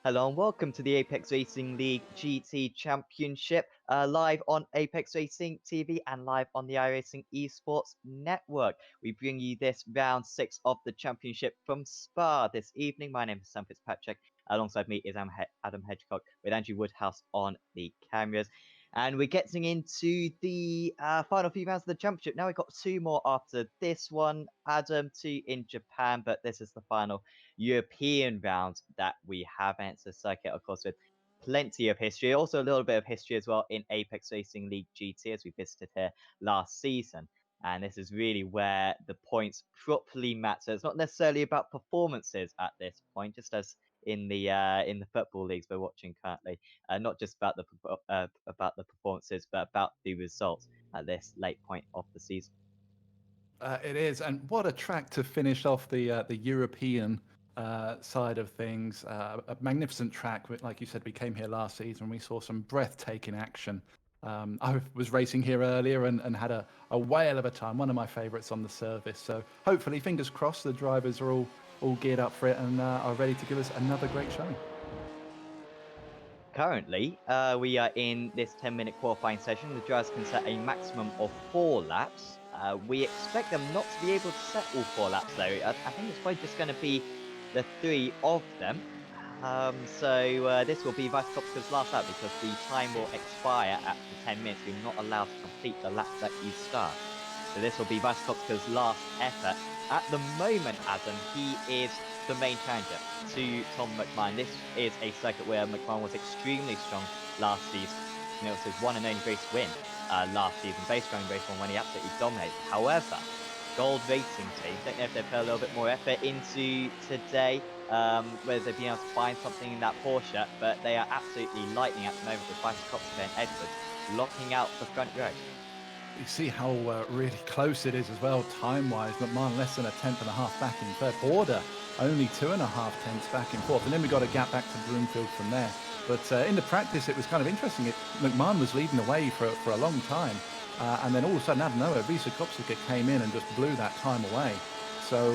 Hello and welcome to the Apex Racing League GT Championship, live on Apex Racing TV and live on the iRacing Esports Network. We bring you this round 6 of the championship from Spa this evening. My name is Sam Fitzpatrick. Alongside me is Adam Hedgecock with Andrew Woodhouse on the cameras. And we're getting into the final few rounds of the championship. Now we've got two more after this one, Adam, two in Japan, but this is the final European round that we have. And it's a circuit, of course, with plenty of history. Also, a little bit of history as well in Apex Racing League GT, as we visited here last season. And this is really where the points properly matter. It's not necessarily about performances at this point, just as in the football leagues we're watching currently. Not just about the performances, but about the results at this late point of the season. It is, and what a track to finish off the European side of things. A magnificent track. Like you said, we came here last season. We saw some breathtaking action. I was racing here earlier and had a whale of a time. One of my favourites on the service. So hopefully, fingers crossed, the drivers are all geared up for it and are ready to give us another great showing. Currently, we are in this 10-minute qualifying session. The drivers can set a maximum of 4 laps. We expect them not to be able to set all 4 laps, though. I think it's probably just going to be the 3 of them. So this will be Vice Kopska's last lap because the time will expire after 10 minutes. You're not allowed to complete the lap that you start. So this will be Vice Kopska's last effort. At the moment, Adam, he is the main challenger to Tom McMahon. This is a circuit where McMahon was extremely strong last season. It was his one and only race win last season, based on race one when he absolutely dominated. However, Gold Racing Team, don't know if they've put a little bit more effort into today, whether they've been able to find something in that Porsche, but they are absolutely lightning at the moment with Bicycopska and Edwards locking out the front row. You see how really close it is as well, time-wise. McMahon less than a tenth and a half back in third. Border only 2.5 tenths back in fourth. And then we got a gap back to Broomfield from there. But in the practice, it was kind of interesting. McMahon was leading the way for a long time. And then all of a sudden, out of nowhere, Visa Kopsika came in and just blew that time away. So,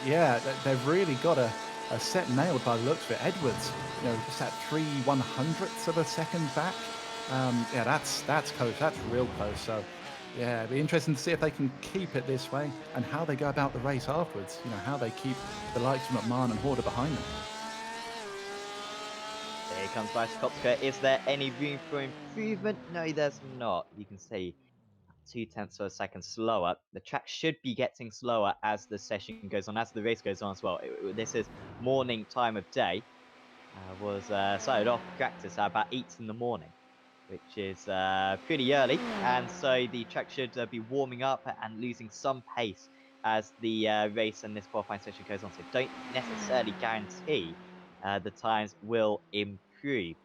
yeah, they've really got a set nailed by the looks of it. Edwards, just that 3/100ths of a second back. Yeah, that's close. That's real close. So, yeah, it'd be interesting to see if they can keep it this way and how they go about the race afterwards. How they keep the likes of McMahon and Horder behind them. Here comes Bicycopska. Is there any room for improvement? No, there's not. You can see 0.2 of a second slower. The track should be getting slower as the session goes on, as the race goes on as well. This is morning time of day. Started off practice at about 8 in the morning, which is pretty early, and so the track should be warming up and losing some pace as the race and this qualifying session goes on. So don't necessarily guarantee the times will improve.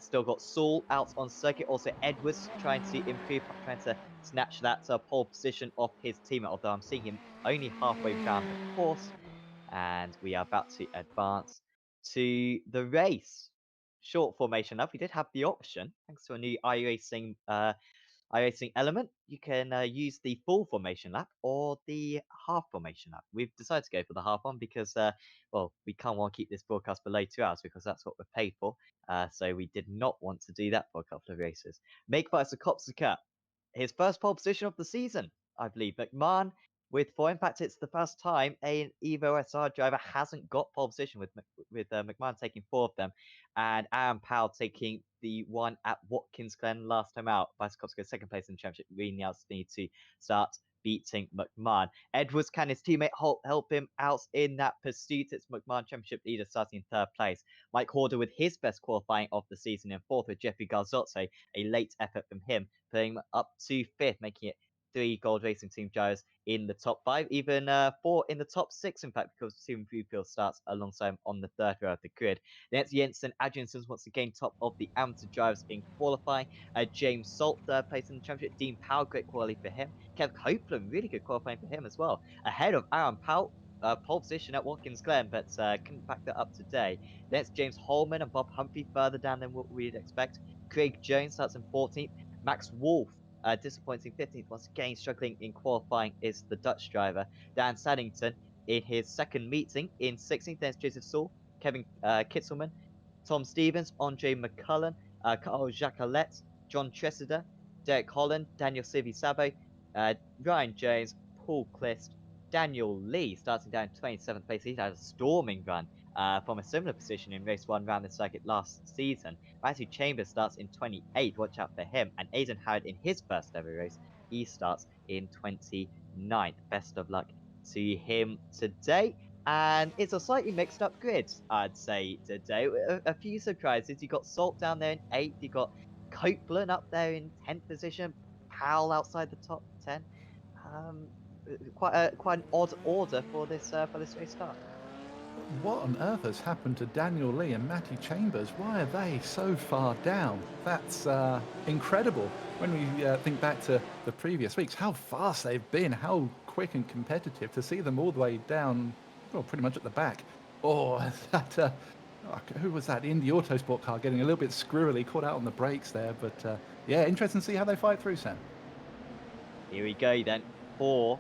Still got Saul out on circuit. Also Edwards trying to improve, trying to snatch that pole position off his teammate. Although I'm seeing him only halfway around the course, and we are about to advance to the race. Short formation up. We did have the option, thanks to a new iRacing element. You can use the full formation lap or the half formation lap. We've decided to go for the half one because, well, we can't want to keep this broadcast below 2 hours because that's what we're paid for. So we did not want to do that for a couple of races. Make Vice Kopsika, his first pole position of the season, I believe. McMahon with 4. In fact, it's the first time an Evo SR driver hasn't got pole position with McMahon taking 4 of them, and Aaron Powell taking the one at Watkins Glen last time out. Bicycopska goes second place in the championship. Really now need to start beating McMahon. Edwards, can his teammate help him out in that pursuit? It's McMahon championship leader starting in 3rd place. Mike Horder with his best qualifying of the season in 4th, with Jeffrey Garzotto, a late effort from him, putting him up to 5th, making it 3 Gold Racing Team drivers in the top 5, even 4 in the top 6, in fact, because Stephen Bluefield starts alongside him on the 3rd row of the grid. Then it's Jensen Adriansons once again top of the amateur drivers in qualifying. James Salt 3rd place in the championship. Dean Powell, great quality for him. Kev Copeland, really good qualifying for him as well. Ahead of Aaron Powell, pole position at Watkins Glen, but couldn't back that up today. Then it's James Holman and Bob Humphrey further down than what we'd expect. Craig Jones starts in 14th. Max Wolf, disappointing 15th, once again struggling in qualifying, is the Dutch driver. Dan Saddington in his second meeting in 16th. There's Joseph Saul, Kevin Kitzelman, Tom Stevens, Andre McCullen, Carl Jacquelet, John Tressida, Derek Holland, Daniel Savo, Ryan Jones, Paul Clist, Daniel Lee starting down in 27th place. He's had a storming run from a similar position in race 1 round the circuit last season. Matthew Chambers starts in 28th. Watch out for him. And Aidan Howard in his first ever race, he starts in 29th. Best of luck to him today. And it's a slightly mixed up grid, I'd say, today. A few surprises. You got Salt down there in 8th. You got Copeland up there in 10th position. Powell outside the top 10. Um, quite an odd order for this race start. What on earth has happened to Daniel Lee and Matty Chambers? Why are they so far down? That's incredible. When we think back to the previous weeks, how fast they've been, how quick and competitive, to see them all the way down, well, pretty much at the back. Oh, that, who was that? Indy Autosport car getting a little bit screwily, caught out on the brakes there. But yeah, interesting to see how they fight through, Sam. Here we go then for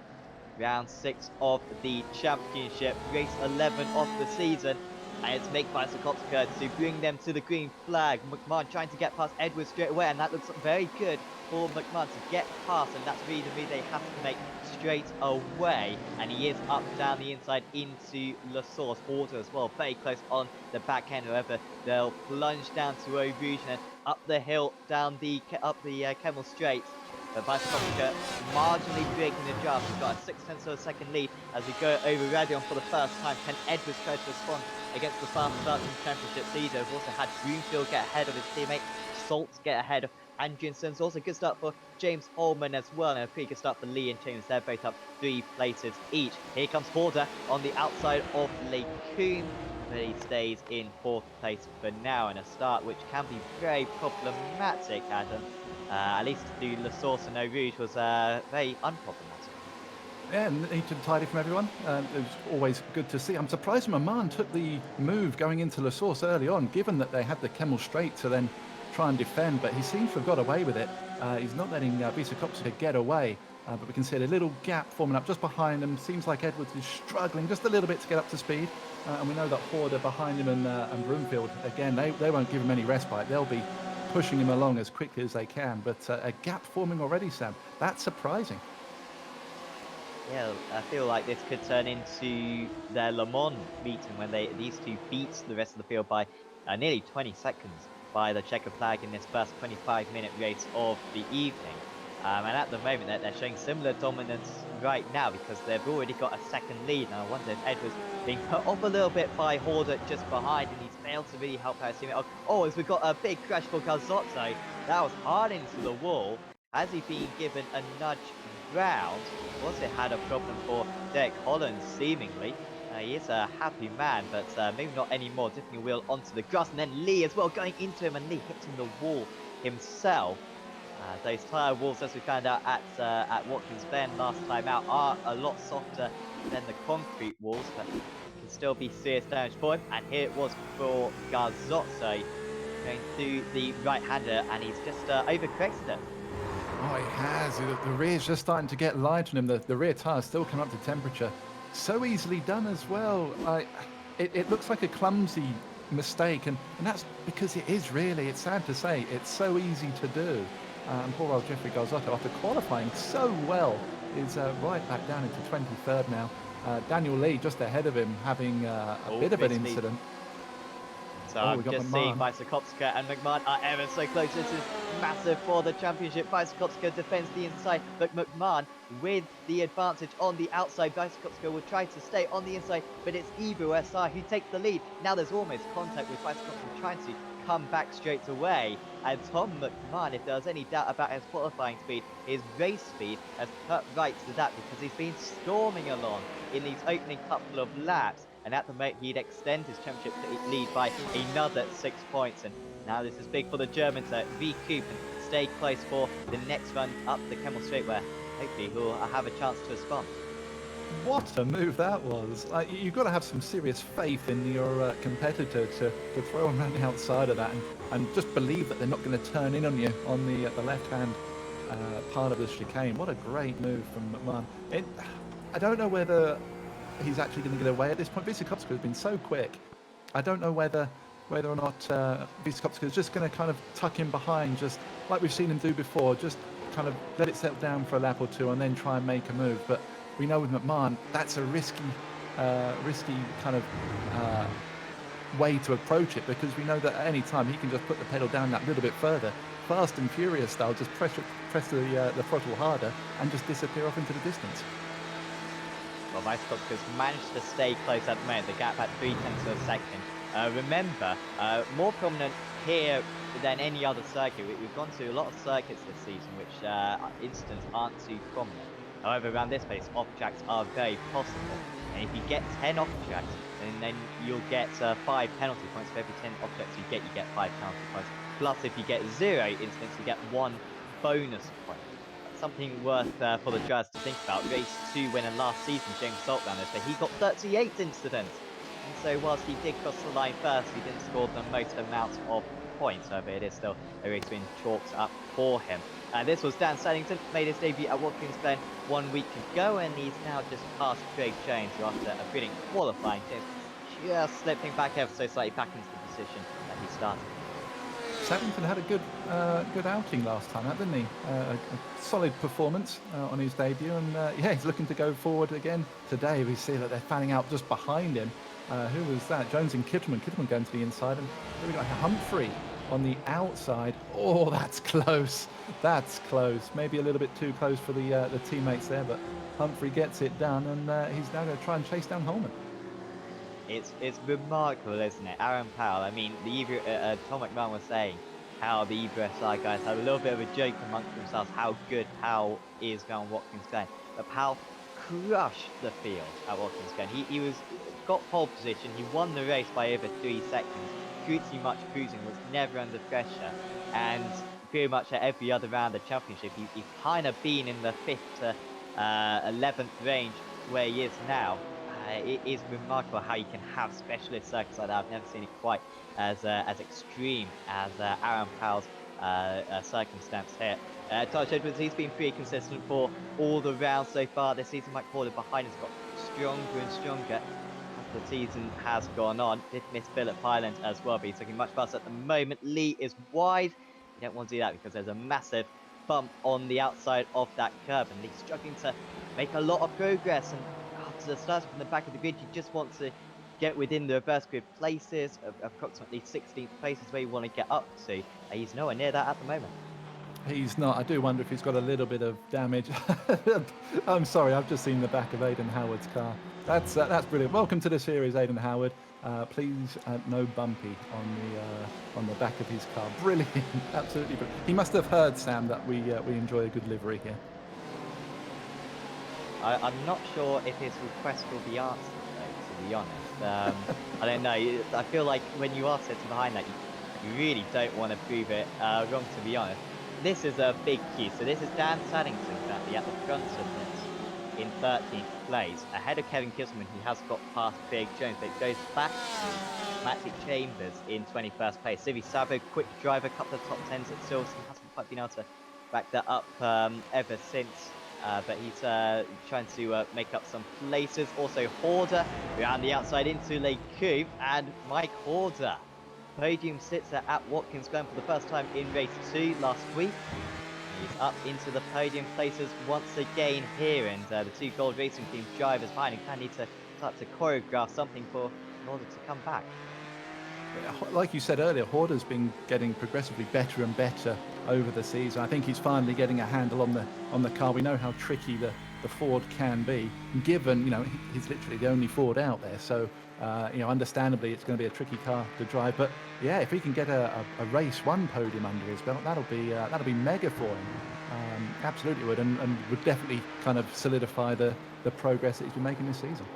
round 6 of the championship, race 11 of the season. And it's Make Bicycopska to bring them to the green flag. McMahon trying to get past Edwards straight away, and that looks very good for McMahon to get past, and that's really the move they have to make straight away. And he is up down the inside into La Source. Order as well, very close on the back end. However, they'll plunge down to Eau Rouge and up the hill, down the Kemmel Straight. But Bicycopska marginally breaking the jump. He's got a 0.6 of a second lead as we go over Radion for the first time. Can Edwards try to respond against the fast starting championship leader? We've also had Broomfield get ahead of his teammate, Salt get ahead of Andrianson's. Also a good start for James Holman as well, and a pretty good start for Lee and James. They're both up 3 places each. Here comes Horder on the outside of LeCombe, but he stays in 4th place for now, in a start which can be very problematic, Adam. At least to La Source and Eau Rouge was very unproblematic. Yeah, neat and tidy from everyone. It was always good to see. I'm surprised Maman took the move going into La Source early on, given that they had the Kemmel Straight to then try and defend, but he seems to have got away with it. He's not letting Bicycopska get away, but we can see a little gap forming up just behind him. Seems like Edwards is struggling just a little bit to get up to speed, and we know that Horder behind him and Broomfield, again, they won't give him any respite. They'll be pushing him along as quickly as they can, but a gap forming already, Sam. That's surprising. Yeah, I feel like this could turn into their Le Mans meeting when these two beat the rest of the field by nearly 20 seconds by the checker flag in this first 25-minute race of the evening. And at the moment, they're showing similar dominance right now because they've already got a second lead. And I wonder if Edwards being put off a little bit by Horder just behind, and he's failed to really help out his teammate. Oh, as we've got a big crash for Garzotto. That was hard into the wall. Has he been given a nudge round? Also had a problem for Derek Holland, seemingly. He is a happy man, but maybe not anymore. Dipping a wheel onto the grass, and then Lee as well going into him, and Lee hitting the wall himself. Those tyre walls, as we found out at Watkins Glen last time out, are a lot softer than the concrete walls, but can still be serious damage for him. And here it was for Garzotto going through the right-hander, and he's just overcorrected it. Oh, he has. The rear's just starting to get light on him. The rear tyre's still coming up to temperature. So easily done as well. It looks like a clumsy mistake, and that's because it is really. It's sad to say. It's so easy to do. And poor old Jeffrey Garzotto, after qualifying so well, is right back down into 23rd now. Daniel Lee just ahead of him, having a bit of an incident. So I'm just seeing Bicycopska and McMahon are ever so close. This is massive for the championship. Bicycopska defends the inside, but McMahon with the advantage on the outside. Bicycopska will try to stay on the inside, but it's Evo SR who takes the lead. Now there's almost contact with Bicycopska trying to come back straight away. And Tom McMahon, if there was any doubt about his qualifying speed, his race speed has cut right to that because he's been storming along in these opening couple of laps. And at the moment, he'd extend his championship lead by another 6 points. And now this is big for the Germans to recoup and stay close for the next run up the Kemmel Straight, where hopefully he'll have a chance to respond. What a move that was. You've got to have some serious faith in your competitor to throw him around the outside of that and just believe that they're not going to turn in on you on the left-hand part of the chicane. What a great move from McMahon. I don't know whether he's actually going to get away at this point. Bicycopska has been so quick. I don't know whether whether or not Vizkovska is just going to kind of tuck in behind, just like we've seen him do before, just kind of let it settle down for a lap or two and then try and make a move. But we know with McMahon, that's a risky kind of way to approach it, because we know that at any time he can just put the pedal down that little bit further, fast and furious style, just press the throttle harder and just disappear off into the distance. Well, Vizkovska's managed to stay close at the moment, the gap at 0.3 of a second. Remember, more prominent here than any other circuit. We've gone to a lot of circuits this season which incidents aren't too prominent. However, around this place, off-tracks are very possible. And if you get 10 off-tracks, then you'll get 5 penalty points. For every 10 off-tracks you get 5 penalty points. Plus, if you get 0 incidents, you get 1 bonus point. Something worth for the drivers to think about. Race 2 winner last season, James Saltlander, so he got 38 incidents. And so whilst he did cross the line first, he didn't score the most amount of points. However, it is still a race being chalked up for him. This was Dan Saddington, made his debut at Watkins Glen 1 week ago, and he's now just passed Craig Jones, who after a brilliant qualifying, just slipping back ever so slightly back into the position that he started. Saddington had a good outing last time, didn't he? A solid performance on his debut, and yeah, he's looking to go forward again today. We see that they're fanning out just behind him. Who was that? Jones and Kittelman. Kittelman going to the inside, and here we got Humphrey on the outside. Oh, that's close. That's close. Maybe a little bit too close for the teammates there, but Humphrey gets it done, and he's now going to try and chase down Holman. It's remarkable, isn't it? Aaron Powell, I mean, Tom McMahon was saying how the EBSI guys had a little bit of a joke amongst themselves how good Powell is going Watkins Glen. But Powell crushed the field at Watkins Glen. He got pole position, he won the race by over 3 seconds. Pretty much cruising, was never under pressure. And pretty much at every other round of the championship, he's kind of been in the 5th to 11th range where he is now. It is remarkable how you can have specialist circuits like that. I've never seen it quite as extreme as Aaron Powell's circumstance here. Taj Edwards, he's been pretty consistent for all the rounds so far this season. Mike Horner behind has got stronger and stronger as the season has gone on. Did miss Philip Highland as well, but he's looking much faster at the moment. Lee is wide. You don't want to do that because there's a massive bump on the outside of that curb, and Lee's struggling to make a lot of progress. And after starting from the back of the grid, you just want to get within the reverse grid places, approximately 16th place is where you want to get up to. He's nowhere near that at the moment. He's not. I do wonder if he's got a little bit of damage. I'm sorry, I've just seen the back of Aidan Howard's car. That's brilliant. Welcome to the series, Aidan Howard. Please, no bumpy on the back of his car. Brilliant, absolutely brilliant. He must have heard, Sam, that we enjoy a good livery here. I'm not sure if his request will be answered, though, to be honest. I don't know. I feel like when you are sitting behind that, you really don't want to prove it wrong, to be honest. This is a big queue. So this is Dan Saddington currently at the front of it in 13th place, ahead of Kevin Kisselman, who has got past Craig Jones, but it goes back to Matty Chambers in 21st place. Civi Savo, quick driver, a couple of top 10s at Silverstone, hasn't quite been able to back that up ever since. But he's trying to make up some places. Also, Horder around the outside into Le Coupe, and Mike Horder. Podium sits at Watkins Glen for the first time in race 2 last week. He's up into the podium places once again here, and the 2 Gold Racing Team drivers behind him kind of need to start to choreograph something in order to come back. Like you said earlier, Horder's been getting progressively better and better over the season. I think he's finally getting a handle on the car. We know how tricky the Ford can be, given he's literally the only Ford out there. So understandably, it's going to be a tricky car to drive. But yeah, if he can get a race 1 podium under his belt, that'll be mega for him. Absolutely would, and would definitely kind of solidify the progress that he's been making this season.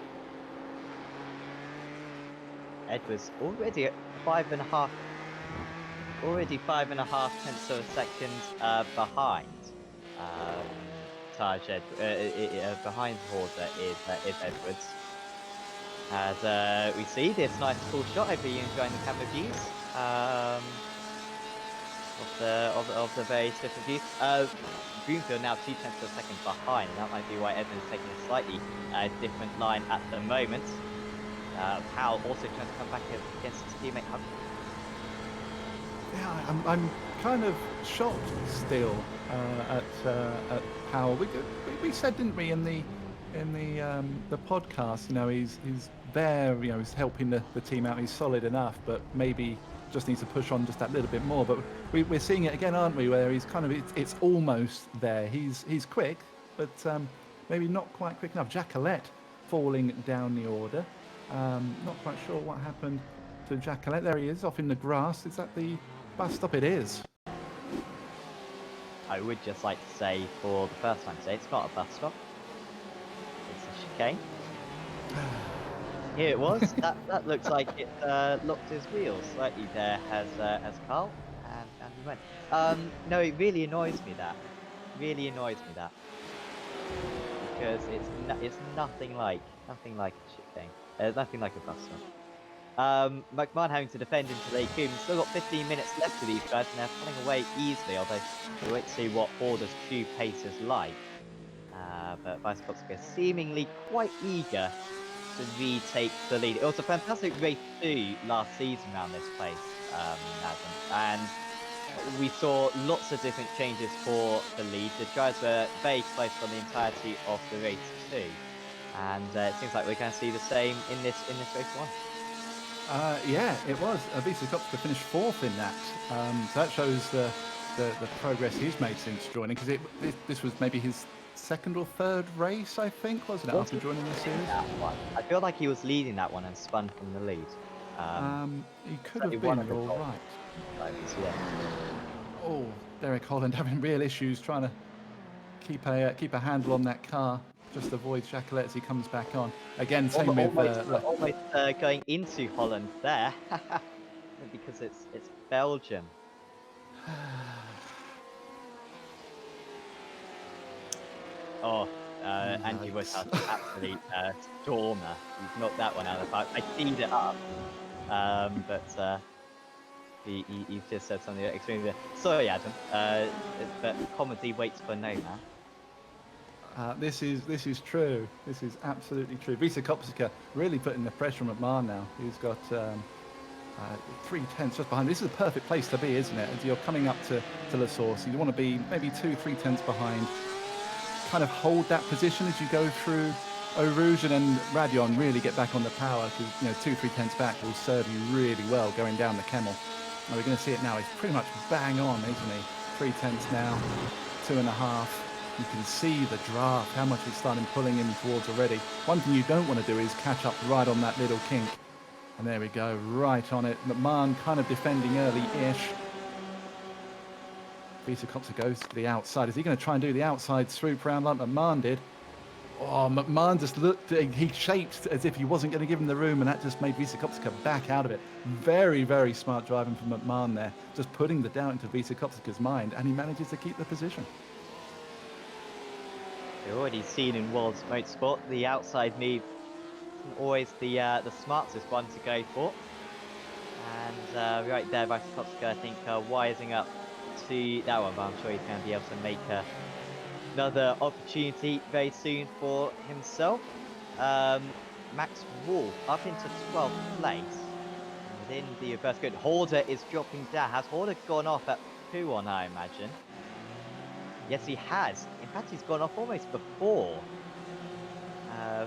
Edwards already at 5.5 tenths of a second behind behind Horder is Edwards. As we see this nice cool shot, hopefully you enjoying the camera views of the various different views. Broomfield now 2 tenths of a second behind. That might be why Edwards is taking a slightly different line at the moment. Powell also trying to come back against his teammate Humphrey. Yeah, I'm kind of shocked still at Powell. We said, didn't we, in the podcast? You know, he's there. You know, he's helping the team out. He's solid enough, but maybe just needs to push on just that little bit more. But we're seeing it again, aren't we? Where he's kind of it's almost there. He's quick, but maybe not quite quick enough. Jacqueline falling down the order. Not quite sure what happened to Jacqueline. There he is, off in the grass. Is that the bus stop? It is. I would just like to say for the first time today, it's not a bus stop. It's a chicane. Here it was. that looks like it locked his wheels slightly there as Carl, and he went. No, it really annoys me that. Really annoys me that. Because it's nothing like a chicane. Nothing like a bus stop. McMahon having to defend into Lake Coombe. Still got 15 minutes left for these guys, and they're pulling away easily. Although we'll wait to see what Horder's true pace is like. But Vizskovska seemingly quite eager to retake the lead. It was a fantastic race 2 last season around this place, Adam, and we saw lots of different changes for the lead. The drivers were very close for the entirety of the race 2, and it seems like we're going to see the same in this race 1. Yeah, it was. Vizskovska finished 4th in that, so that shows the progress he's made since joining. Because this was maybe his 2nd or 3rd race, I think, wasn't it, after joining the series? I feel like he was leading that one and spun from the lead. He could have been. You're all right. Yeah. Oh, Derek Holland having real issues trying to keep a handle on that car. Just avoid Jacqueline as he comes back on. Again, same with... almost going into Holland there. Because it's Belgium. Andy was an absolute stormer. He's knocked that one out of the park. I teed it up. But he just said something extremely... Sorry, Adam. But comedy waits for no man. This is true. This is absolutely true. Vizskovska really putting the pressure on McMahon now. He's got 3/10 just behind. This is a perfect place to be, isn't it? As you're coming up to La Source, you want to be maybe 2-3 behind. Kind of hold that position as you go through Eau Rouge, and then Radion really get back on the power, because 2-3 back will serve you really well going down the Kemmel. And we're going to see it now. He's pretty much bang on, isn't he? 3/10 now, 2.5. You can see the draft, how much it's starting pulling him towards already. One thing you don't want to do is catch up right on that little kink. And there we go, right on it. McMahon kind of defending early-ish. Vizskovska goes to the outside. Is he going to try and do the outside swoop round like McMahon did? Oh, McMahon just looked, he shaped as if he wasn't going to give him the room, and that just made Vizskovska back out of it. Very, very smart driving from McMahon there. Just putting the doubt into Vizskovska's mind, and he manages to keep the position. We've already seen in World Motorsport, the outside move isn't always the smartest one to go for. And right there, Vizskovska, I think, wising up to that one, but I'm sure he's going to be able to make another opportunity very soon for himself. Max Wolf up into 12th place. Within the reverse grid, Horder is dropping down. Has Horder gone off at P1, I imagine? Yes, he has. In fact, he's gone off almost before.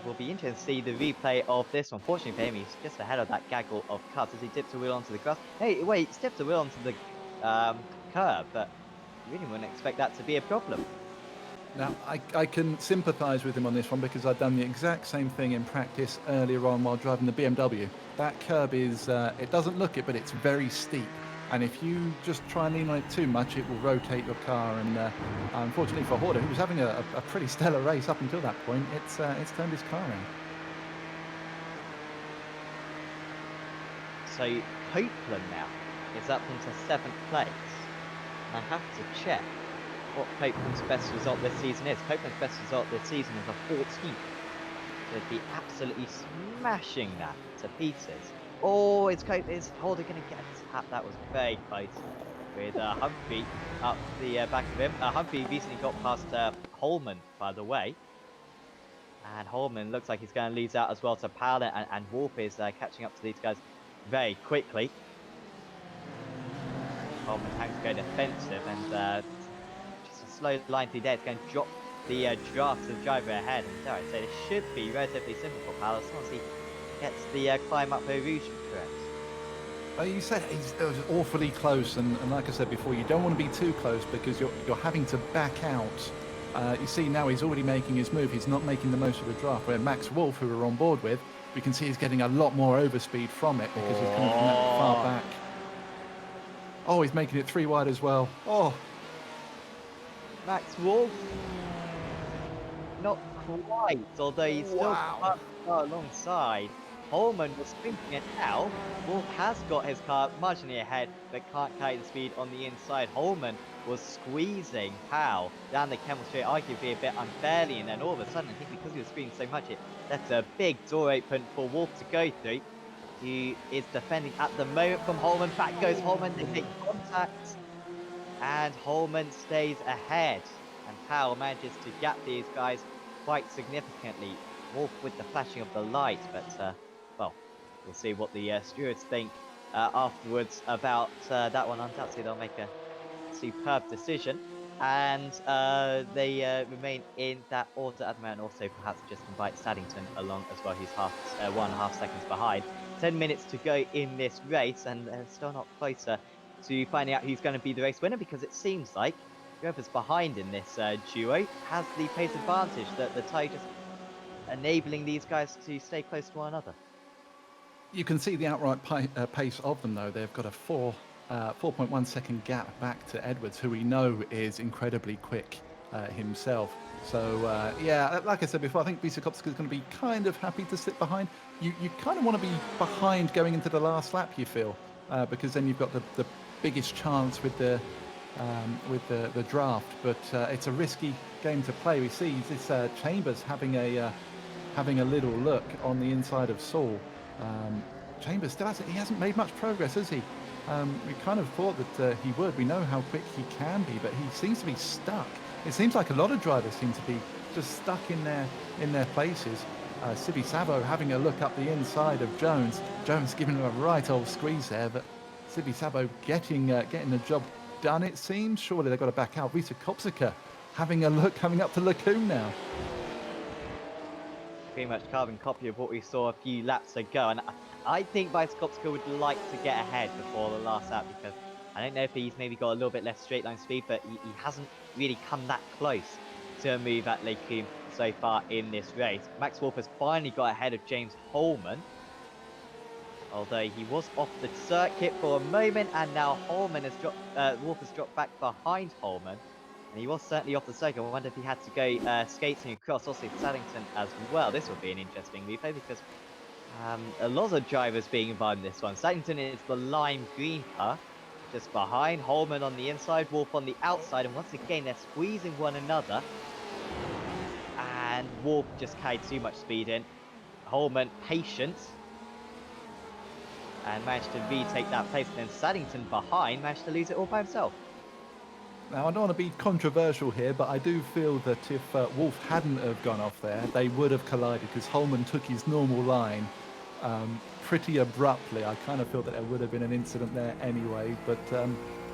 Will be interesting to see the replay of this one. Fortunately for him, he's just ahead of that gaggle of cars as he dips a wheel onto the grass. Hey, wait, he stepped a wheel onto the curb, but you really wouldn't expect that to be a problem. Now, I can sympathise with him on this one, because I've done the exact same thing in practice earlier on while driving the BMW. That curb is, it doesn't look it, but it's very steep. And if you just try and lean on it too much, it will rotate your car. And unfortunately for Horder, who was having a pretty stellar race up until that point, it's turned his car around. So Copeland now is up into 7th place. And I have to check what Copeland's best result this season is. Copeland's best result this season is a 14th. So he'd be absolutely smashing that to pieces. Oh, is Horder going to get a tap? That was very close. With Humphrey up the back of him. Humphrey recently got past Holman, by the way. And Holman looks like he's going to lose out as well to Powell, and Wolf is catching up to these guys very quickly. Holman having to go defensive, and just a slow line through there. It's going to drop the draft to the driver ahead. And dare I say, this should be relatively simple for Powell as long as he gets the climb up Eau Rouge correct. You said it was awfully close, and like I said before, you don't want to be too close because you're having to back out. You see now he's already making his move. He's not making the most of the draft. Where Max Wolf, who we're on board with, we can see he's getting a lot more overspeed from it because he's coming from that far back. Oh, he's making it 3 wide as well. Oh, Max Wolf, not quite, although he's still far alongside. Holman was sprinting it now. Wolf has got his car marginally ahead, but can't carry the speed on the inside. Holman was squeezing Powell down the Kemmel Straight, arguably a bit unfairly, and then all of a sudden, I think because he was speeding so much, it left a big door open for Wolf to go through. He is defending at the moment from Holman. Back goes Holman, they make contact, and Holman stays ahead. And Powell manages to gap these guys quite significantly. Wolf with the flashing of the light, but well, we'll see what the stewards think afterwards about that one. Undoubtedly, they'll make a superb decision, and they remain in that order at the moment. Also, perhaps just invite Staddington along as well. He's 1.5 seconds behind. 10 minutes to go in this race, and they're still not closer to finding out who's going to be the race winner, because it seems like whoever's behind in this duo has the pace advantage. That the tie just enabling these guys to stay close to one another. you can see the outright pace of them, though. They've got a 4.1 second gap back to Edwards, who we know is incredibly quick himself. So, yeah, like I said before, I think Visokopska is going to be kind of happy to sit behind. You kind of want to be behind going into the last lap, you feel, because then you've got the biggest chance with the draft. But it's a risky game to play. We see this Chambers having a little look on the inside of Saul. Chambers still hasn't made much progress, has he? We kind of thought that he would. We know how quick he can be, but he seems to be stuck. It seems like a lot of drivers seem to be just stuck in their places. Sibi Sabo having a look up the inside of Jones. Jones giving him a right old squeeze there, but Sibi Sabo getting the job done, it seems. Surely they've got to back out. Visokopska having a look, coming up to Lacoon now. Pretty much carbon copy of what we saw a few laps ago, and I think Visokopska would like to get ahead before the last lap, because I don't know if he's maybe got a little bit less straight line speed, but he hasn't really come that close to a move at Lacoon so far in this race. Max Wolf has finally got ahead of James Holman, although he was off the circuit for a moment, and now Holman has Wolf has dropped back behind Holman. And he was certainly off the circuit. I wonder if he had to go skating across. Also, Saddington as well. This will be an interesting replay, because a lot of drivers being involved in this one. Saddington is the lime green car, just behind Holman on the inside, Wolf on the outside, and once again they're squeezing one another. And Wolf just carried too much speed in. Holman patient and managed to retake that place. And then Saddington behind managed to lose it all by himself. Now, I don't want to be controversial here, but I do feel that if Wolf hadn't have gone off there, they would have collided, because Holman took his normal line pretty abruptly. I kind of feel that there would have been an incident there anyway. But,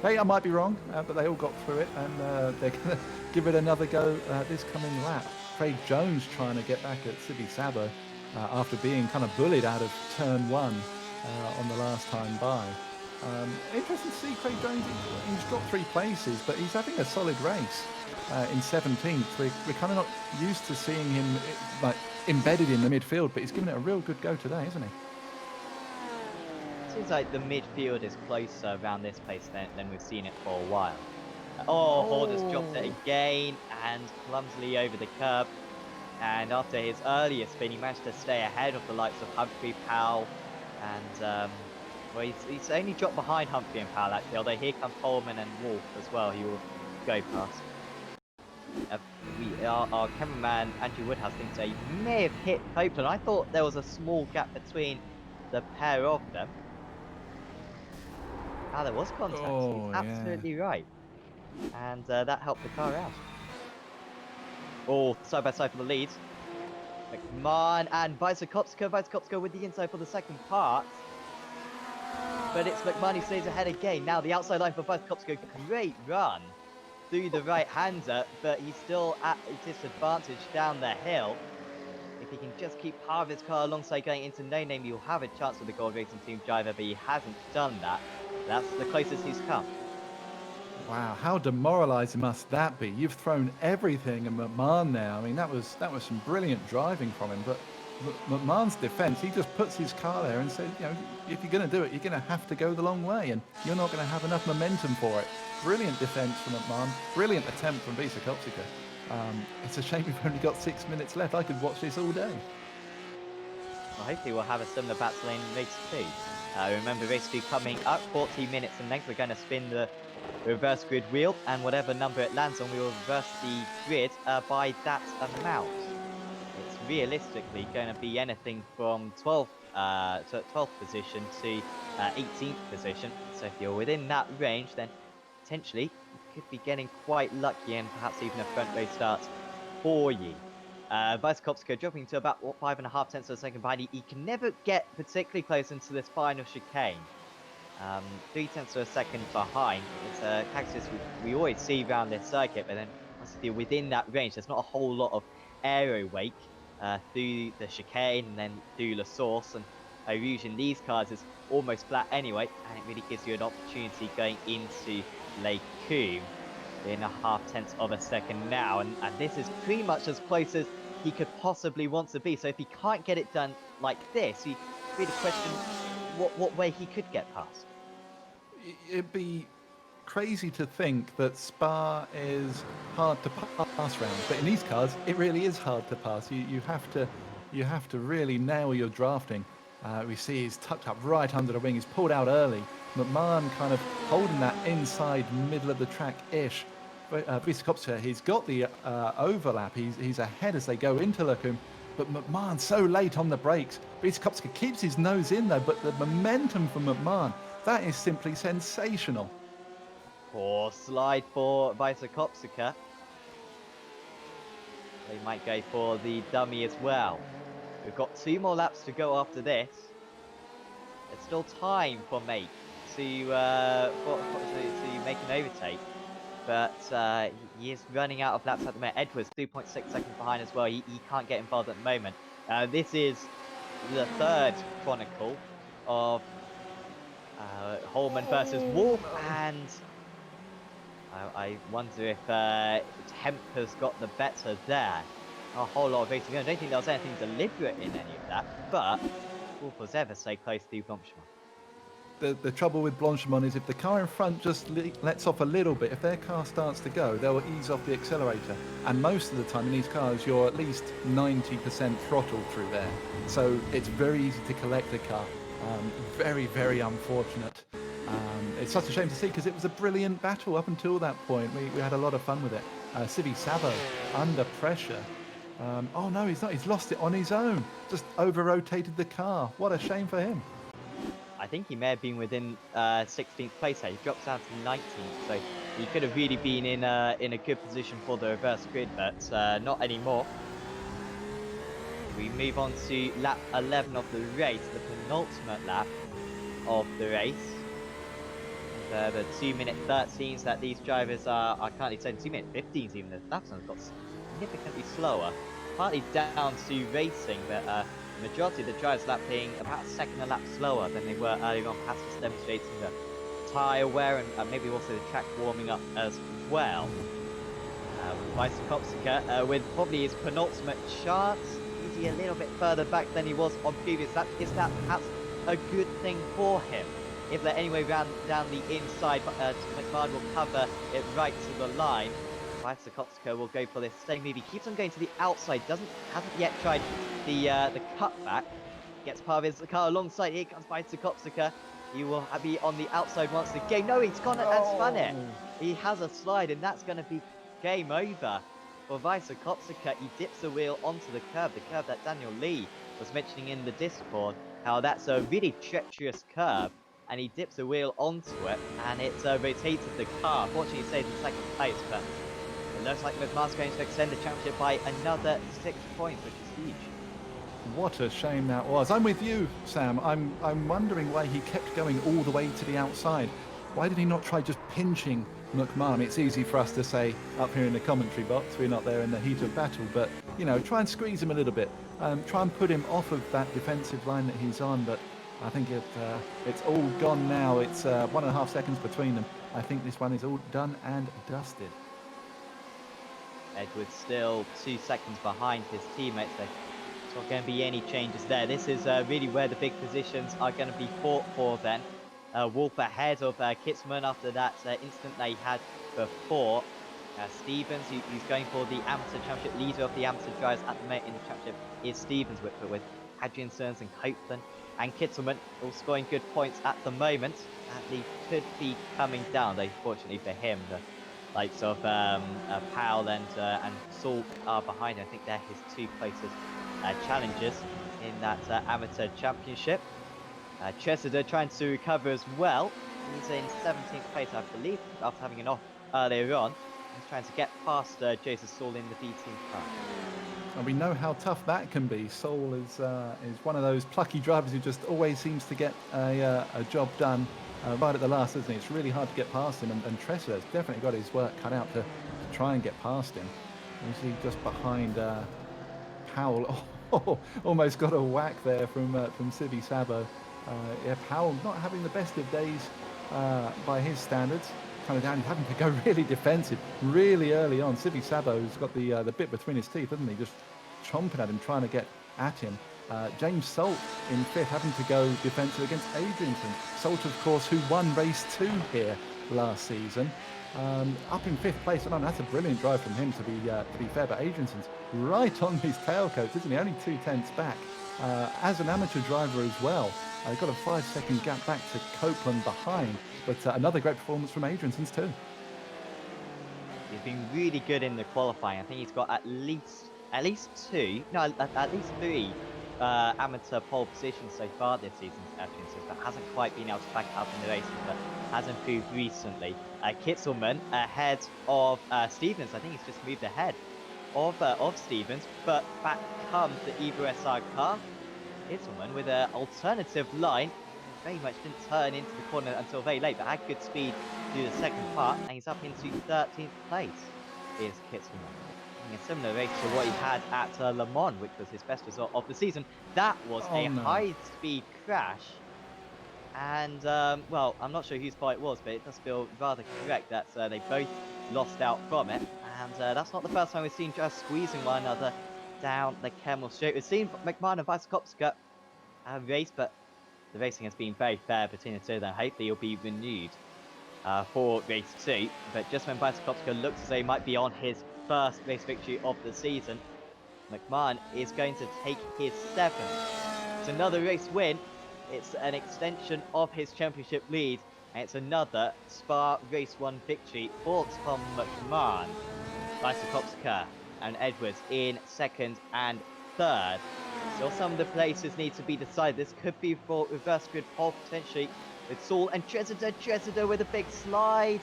hey, I might be wrong, but they all got through it, and they're going to give it another go this coming lap. Craig Jones trying to get back at Sibi Sabo after being kind of bullied out of turn 1 on the last time by. Interesting to see Craig Jones. He's dropped 3 places, but he's having a solid race in 17th. We're kind of not used to seeing him like embedded in the midfield, but he's given it a real good go today, isn't he? Seems like the midfield is closer around this place than we've seen it for a while. Hall has dropped it again and clumsily over the curb. And after his earlier spin, he managed to stay ahead of the likes of Humphrey, Powell, and well, he's only dropped behind Humphrey and Powell, actually, although here comes Holman and Wolf as well, he will go past. Our cameraman, Andrew Woodhouse, thinks he may have hit Copeland. I thought there was a small gap between the pair of them. There was contact, he's absolutely right. And that helped the car out. Side by side for the lead. McMahon and Vysokopska with the inside for the second part. But it's McMahon who stays ahead again. Now the outside line for Vysokopska. Great run through the right-hander, but he's still at a disadvantage down the hill. If he can just keep part of his car alongside going into No Name, he'll have a chance with the Gold Racing Team driver, but he hasn't done that. That's the closest he's come. Wow, how demoralising must that be? You've thrown everything at McMahon now. I mean, that was some brilliant driving from him. But McMahon's defence, he just puts his car there and says, if you're going to do it, you're going to have to go the long way, and you're not going to have enough momentum for it. Brilliant defence from McMahon. Brilliant attempt from Vysokopska. It's a shame we've only got 6 minutes left. I could watch this all day. Well, hopefully we'll have a similar battle in race 2. Remember, race 2 coming up, 14 minutes in length. We're going to spin the reverse grid wheel, and whatever number it lands on, we will reverse the grid by that amount. It's realistically going to be anything from 12th position to 18th position. So if you're within that range, then potentially you could be getting quite lucky and perhaps even a front row start for you. Vysokopska dropping to about 5.5 tenths of a second behind. He can never get particularly close into this final chicane. 3 tenths of a second behind. It's a cactus we always see around this circuit, but then once you're within that range, there's not a whole lot of aero wake through the chicane and then through the source. And usually in these cars is almost flat anyway, and it really gives you an opportunity going into Lake Coombe in 0.5 tenths of a second now, and this is pretty much as close as he could possibly want to be. So if he can't get it done like this, you really question what way he could get past. It'd be crazy to think that Spa is hard to pass round, but in these cars, it really is hard to pass. You have to really nail your drafting. We see he's tucked up right under the wing. He's pulled out early. McMahon kind of holding that inside middle of the track-ish. Vysokopska, he's got the overlap. He's ahead as they go into Lacombe, but McMahon so late on the brakes. Vysokopska keeps his nose in though, but the momentum from McMahon, that is simply sensational. Poor slide for Vysokopska. They might go for the dummy as well. We've got 2 more laps to go after this. There's still time for Mate to make an overtake, but he is running out of laps at the moment. Edwards 2.6 seconds behind as well. He can't get involved at the moment. This is the 3rd chronicle of Holman versus Wolf, and I wonder if Temper's got the better there. A whole lot of racing. I don't think there was anything deliberate in any of that, but Wolf was ever so close to Blanchimont. The trouble with Blanchimont is if the car in front just lets off a little bit, if their car starts to go, they'll ease off the accelerator. And most of the time in these cars, you're at least 90% throttled through there. So it's very easy to collect a car. Very, very unfortunate. It's such a shame to see because it was a brilliant battle up until that point. We had a lot of fun with it. Sivi Savo under pressure. Oh no, he's not. He's lost it on his own. Just over-rotated the car. What a shame for him. I think he may have been within 16th place here. He drops down to 19th, so he could have really been in a good position for the reverse grid, but not anymore. We move on to lap 11 of the race, the penultimate lap of the race. The 2-minute 13s that these drivers are currently saying, 2-minute 15s even. The lap times got significantly slower, partly down to racing, but the majority of the drivers lapping about a second a lap slower than they were earlier on, perhaps just demonstrating the tyre wear and maybe also the track warming up as well. Vysokopska with probably his penultimate chance. Is he a little bit further back than he was on previous laps? Is that perhaps a good thing for him? If they're anyway down the inside, McMahon will cover it right to the line. Vysokopska will go for this same move. He keeps on going to the outside, hasn't yet tried the cutback. Gets part of his car alongside. Here comes Vysokopska. He will be on the outside once again. No, he's gone and spun it. He has a slide, and that's going to be game over for Vysokopska. He dips the wheel onto the curb that Daniel Lee was mentioning in the Discord, how that's a really treacherous curve. And he dips the wheel onto it, and it's rotated the car. Fortunately, he stays in second place, but it looks like McMahon's going to extend the championship by another 6 points, which is huge. What a shame that was. I'm with you, Sam. I'm wondering why he kept going all the way to the outside. Why did he not try just pinching McMahon? It's easy for us to say up here in the commentary box. We're not there in the heat of battle, but you know, try and squeeze him a little bit. Try and put him off of that defensive line that he's on. But I think it's all gone now. It's 1.5 seconds between them. I think this one is all done and dusted. Edwards still 2 seconds behind his teammates. There's not going to be any changes there. This is really where the big positions are going to be fought for then. Wolf ahead of Kitzman after that incident they had before. Stevens, who's going for the amateur championship, leader of the amateur drivers at the moment in the championship, is Stevens with Adrian Stearns and Copeland and Kittelman all scoring good points at the moment. Lead could be coming down, though fortunately for him, the likes of Powell and Saul are behind. I think they're his 2 closest challengers in that amateur championship. Cheseda trying to recover as well. He's in 17th place, I believe, after having an off earlier on. He's trying to get past Joseph Saul in the B team car. And we know how tough that can be. Saul is one of those plucky drivers who just always seems to get a job done right at the last, isn't he? It's really hard to get past him, and Tressa has definitely got his work cut out to try and get past him. You see just behind Powell. Oh, almost got a whack there from Sibi Sabo. Yeah, Powell not having the best of days by his standards. Kind of down, he's having to go really defensive really early on. Sibi Sabo's got the bit between his teeth, hasn't he? Just chomping at him, trying to get at him. James Salt in 5th, having to go defensive against Adrianson. Salt, of course, who won race 2 here last season. Up in 5th place, and that's a brilliant drive from him, to be fair, but Adrianson's right on his tailcoats, isn't he? Only 2/10 back. As an amateur driver as well, got a 5-second gap back to Copeland behind, but another great performance from Adrianson's too. He's been really good in the qualifying. I think he's got at least 2, no, at least 3 amateur pole positions so far this season, but hasn't quite been able to back it up in the races, but has improved recently. Kitzelman ahead of Stevens. I think he's just moved ahead of Stevens, but back comes the Evo SR car. Kitzelman with an alternative line. Very much didn't turn into the corner until very late, but had good speed through the second part, and he's up into 13th place, is Kitzelman. A similar race to what he had at Le Mans, which was his best result of the season. That was high-speed crash, and well, I'm not sure whose fault it was, but it does feel rather correct that they both lost out from it, and that's not the first time we've seen just squeezing one another down the Kemmel Straight. We've seen McMahon and Weisskopska race, but the racing has been very fair between the two of them. Hopefully, it'll be renewed for race 2. But just when Weisskopska looks as though he might be on his first race victory of the season, McMahon is going to take his 7th. It's another race win. It's an extension of his championship lead, and it's another Spa Race 1 victory for Tom McMahon. Weisskopska and Edwards in 2nd and 3rd. Still, some of the places need to be decided. This could be for reverse grid pole potentially with Saul and Cheseda with a big slide.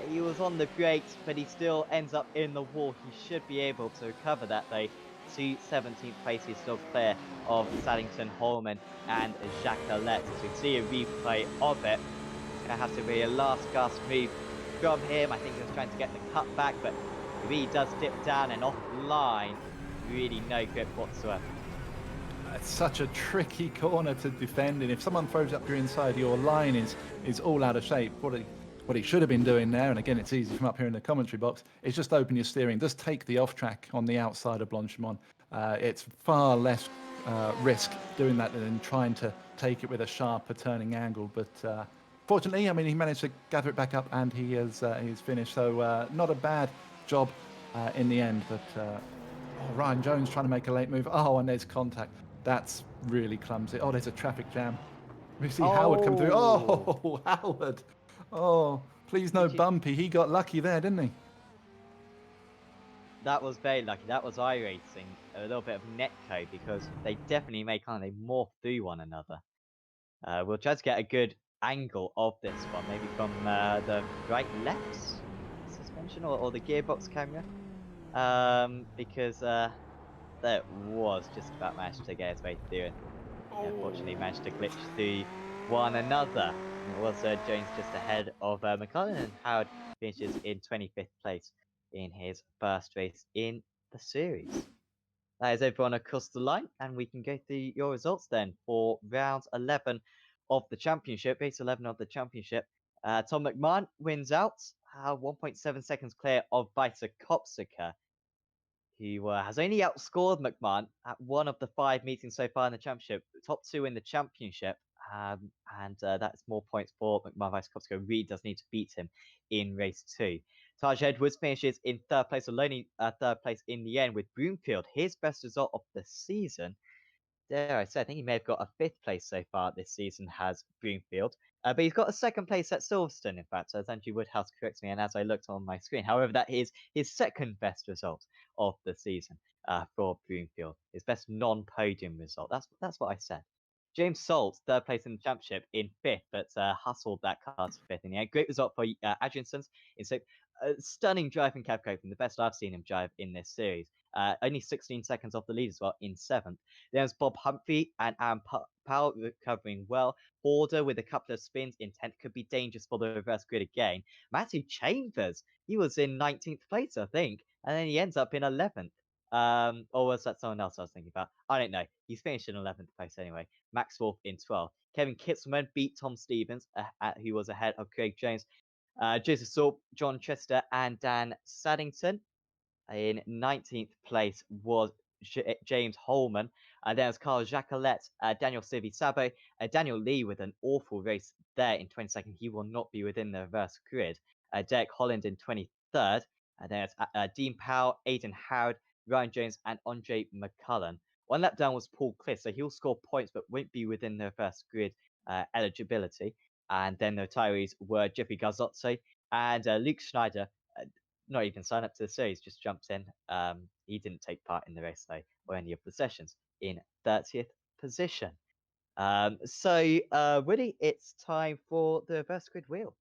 He was on the brakes, but he still ends up in the wall. He should be able to recover that though. To 17th place, he's still clear of Saddington, Holman and Jacqueline. So we see a replay of it. It's going to have to be a last gasp move from him. I think he was trying to get the cut back, but he really does dip down and offline. Really no grip whatsoever. It's such a tricky corner to defend, and if someone throws up your inside, your line is all out of shape. What he should have been doing there, and again, it's easy from up here in the commentary box, is just open your steering. Just take the off track on the outside of Blanchimont. It's far less risk doing that than trying to take it with a sharper turning angle. But fortunately, I mean, he managed to gather it back up, and he's finished. So not a bad job in the end. But Ryan Jones trying to make a late move. Oh, and there's contact. That's really clumsy. Oh, there's a traffic jam. We see Howard come through. Oh, Howard. Oh, please no bumpy. He got lucky there, didn't he? That was very lucky. That was iRacing. A little bit of netcode, because they definitely they morph through one another. We'll try to get a good angle of this one, maybe from the right-left suspension or the gearbox camera. Because That was just about managed to get his way through, and unfortunately managed to glitch through one another. And it was Jones just ahead of McLaren, and Howard finishes in 25th place in his first race in the series. That is everyone across the line, and we can go through your results then for round 11 of the championship, race 11 of the championship. Tom McMahon wins out, 1.7 seconds clear of Vita Kopsika, who has only outscored McMahon at one of the 5 meetings so far in the championship, top 2 in the championship. And that's more points for McMahon. Vita Kopsika really does need to beat him in race 2. Taj Edwards finishes in 3rd place, alone 3rd place in the end, with Broomfield, his best result of the season. Dare I say, I think he may have got a 5th place so far this season, has Broomfield. But he's got a 2nd place at Silverstone, in fact, as Andrew Woodhouse corrects me, and as I looked on my screen. However, that is his 2nd best result of the season for Broomfield. His best non-podium result. That's what I said. James Salt, 3rd place in the championship, in 5th, but hustled that car to 5th in the end. Great result for Adriansons in 6th. Stunning drive from Kev Copeland, the best I've seen him drive in this series. Only 16 seconds off the lead as well in 7th. There's Bob Humphrey and Aaron Powell recovering well. Horder with a couple of spins. Intent could be dangerous for the reverse grid again. Matthew Chambers, he was in 19th place, I think, and then he ends up in 11th. Or was that someone else I was thinking about? I don't know. He's finished in 11th place anyway. Max Wolf in 12th. Kevin Kitzelman beat Tom Stevens, who was ahead of Craig Jones. Joseph Saul, John Chester, and Dan Saddington. In 19th place was James Holman. Then it was Carl Jacquelet, Daniel Sabo, Daniel Lee with an awful race there in 22nd. He will not be within the reverse grid. Derek Holland in 23rd. Then it's Dean Powell, Aidan Howard, Ryan Jones, and Andre McCullen. One lap down was Paul Cliff, so he'll score points but won't be within the reverse grid eligibility. And then the retirees were Jeffrey Garzotto and Luke Schneider. Not even signed up to the series, just jumped in. He didn't take part in the race though, or any of the sessions, in 30th position. Woody, it's time for the reverse grid wheel.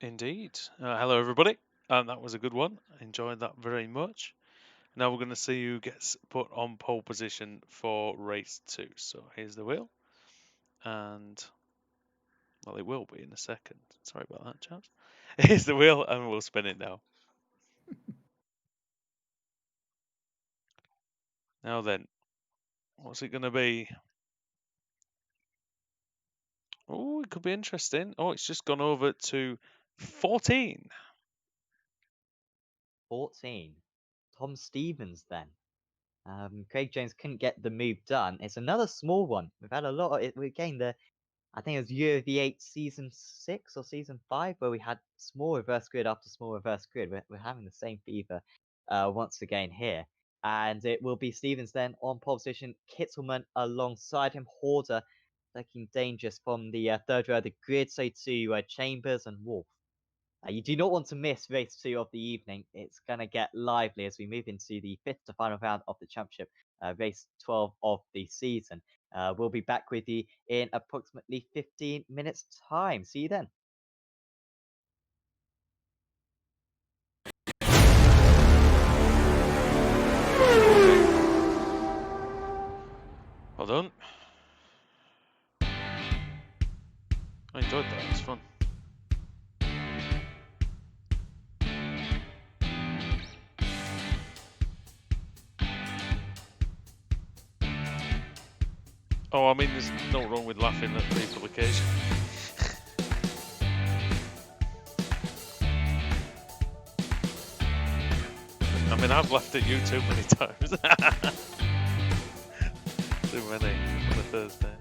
Indeed. Hello, everybody. That was a good one. I enjoyed that very much. Now we're going to see who gets put on pole position for race 2. So here's the wheel. And, well, it will be in a second. Sorry about that, chaps. Here's the wheel, and we'll spin it now. Now then, what's it going to be? Oh, it could be interesting. Oh, it's just gone over to 14. 14. Tom Stevens then. Craig Jones couldn't get the move done. It's another small one. We've had a lot of it. We're getting I think it was Year of the 8 season 6 or season 5 where we had small reverse grid after small reverse grid. We're having the same fever once again here. And it will be Stevens then on pole position. Kittelman alongside him. Horder looking dangerous from the 3rd row of the grid. So to Chambers and Wolf. You do not want to miss race 2 of the evening. It's going to get lively as we move into the 5th to final round of the championship, race 12 of the season. We'll be back with you in approximately 15 minutes' time. See you then. Well done. I enjoyed that. It was fun. Oh, I mean, there's no wrong with laughing at people occasionally. I mean, I've laughed at you too many times. Too many on a Thursday.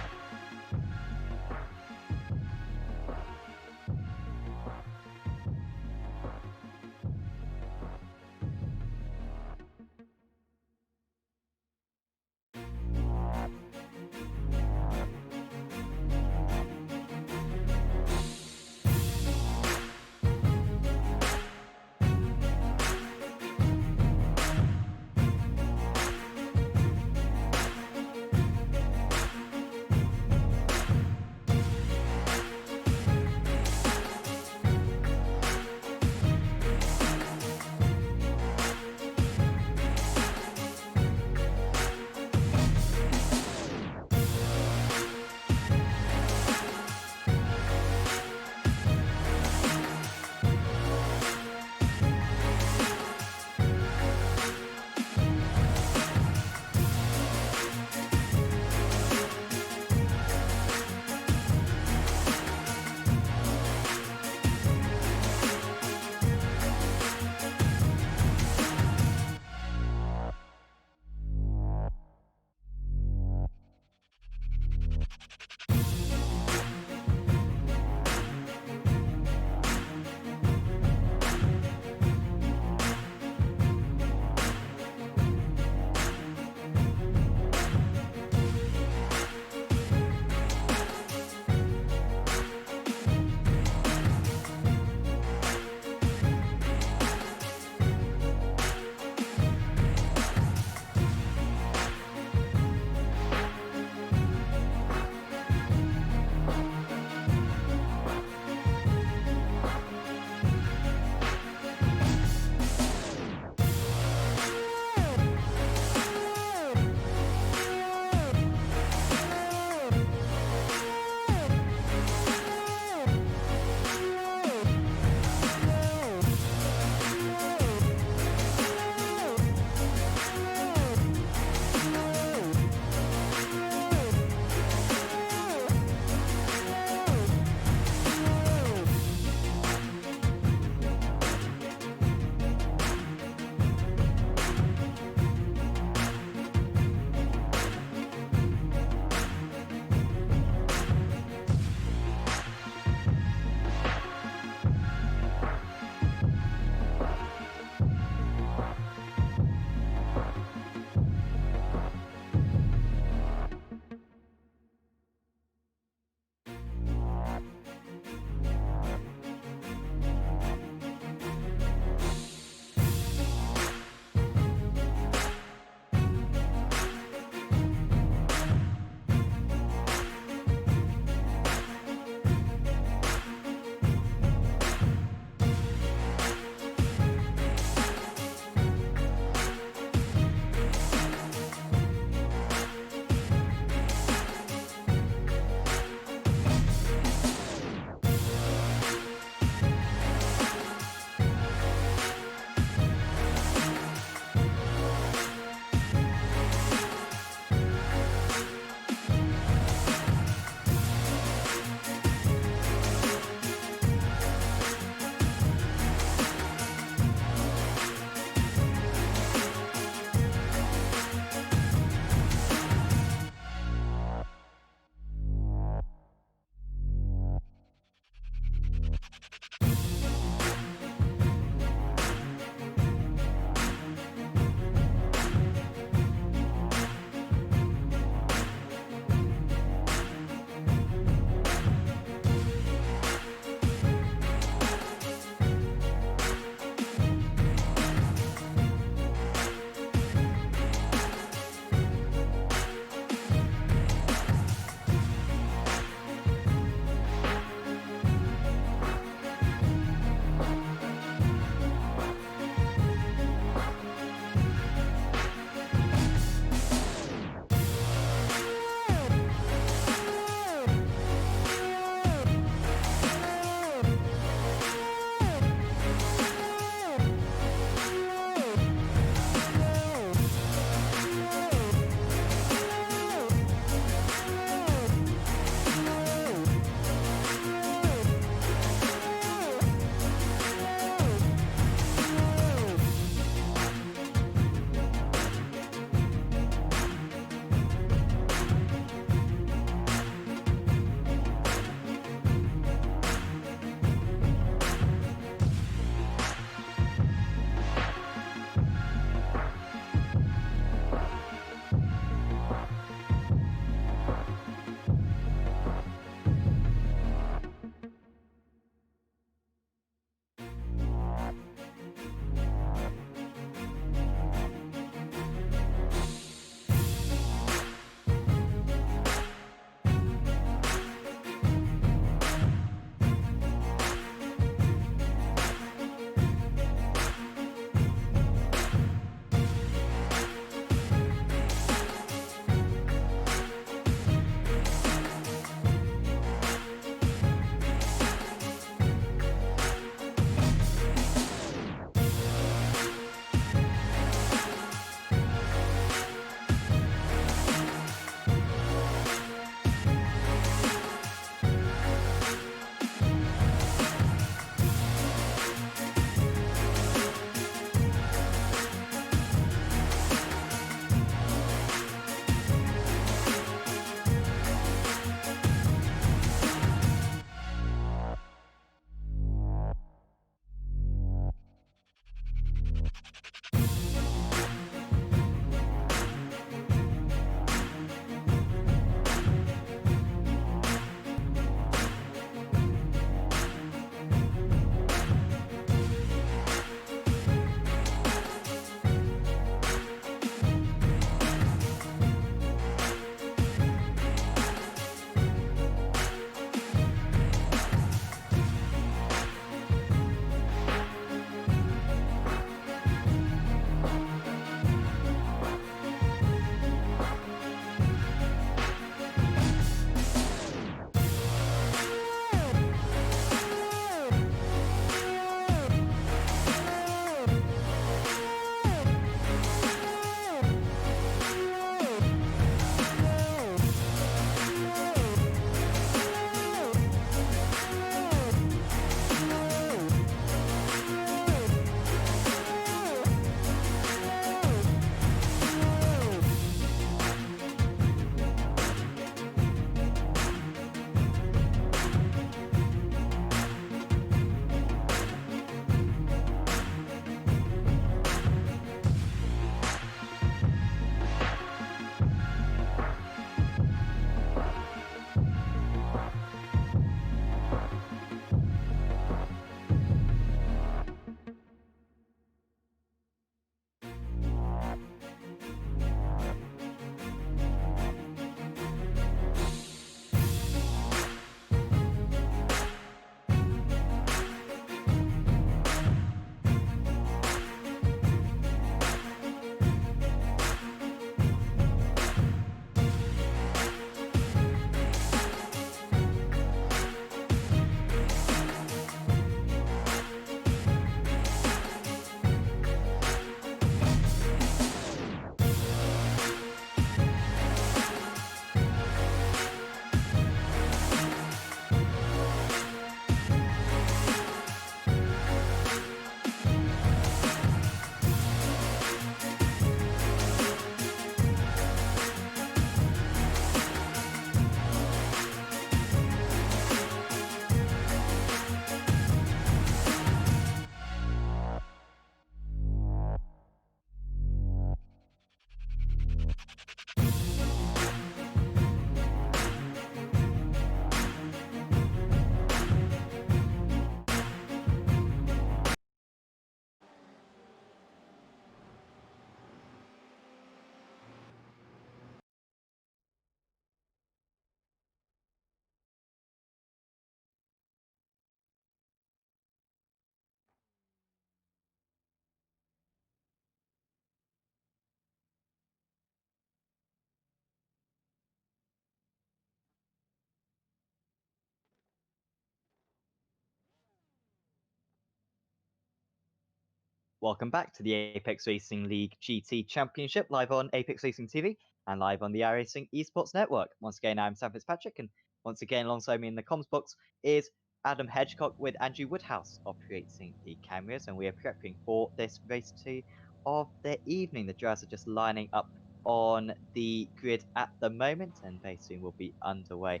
Welcome back to the Apex Racing League GT Championship, live on Apex Racing TV and live on the iRacing Esports Network. Once again, I'm Sam Fitzpatrick, and once again, alongside me in the comms box is Adam Hedgecock with Andrew Woodhouse operating the cameras, and we are prepping for this race 2 of the evening. The drivers are just lining up on the grid at the moment, and very soon will be underway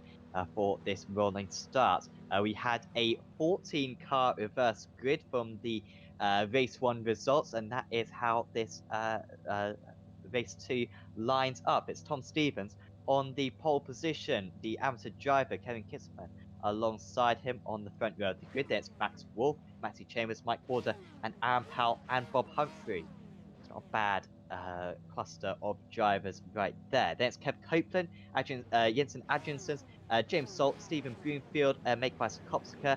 for this rolling start. We had a 14-car reverse grid from the race 1 results, and that is how this race 2 lines up. It's Tom Stevens on the pole position, the amateur driver Kevin Kisserman alongside him on the front row of the grid. There's Max Wolf, Matty Chambers, Mike Porter, and Aaron Powell and Bob Humphrey. It's not a bad cluster of drivers right there. Then it's Kev Copeland, Jensen Adrianson, James Salt, Stephen Broomfield, Make Vice Kopska,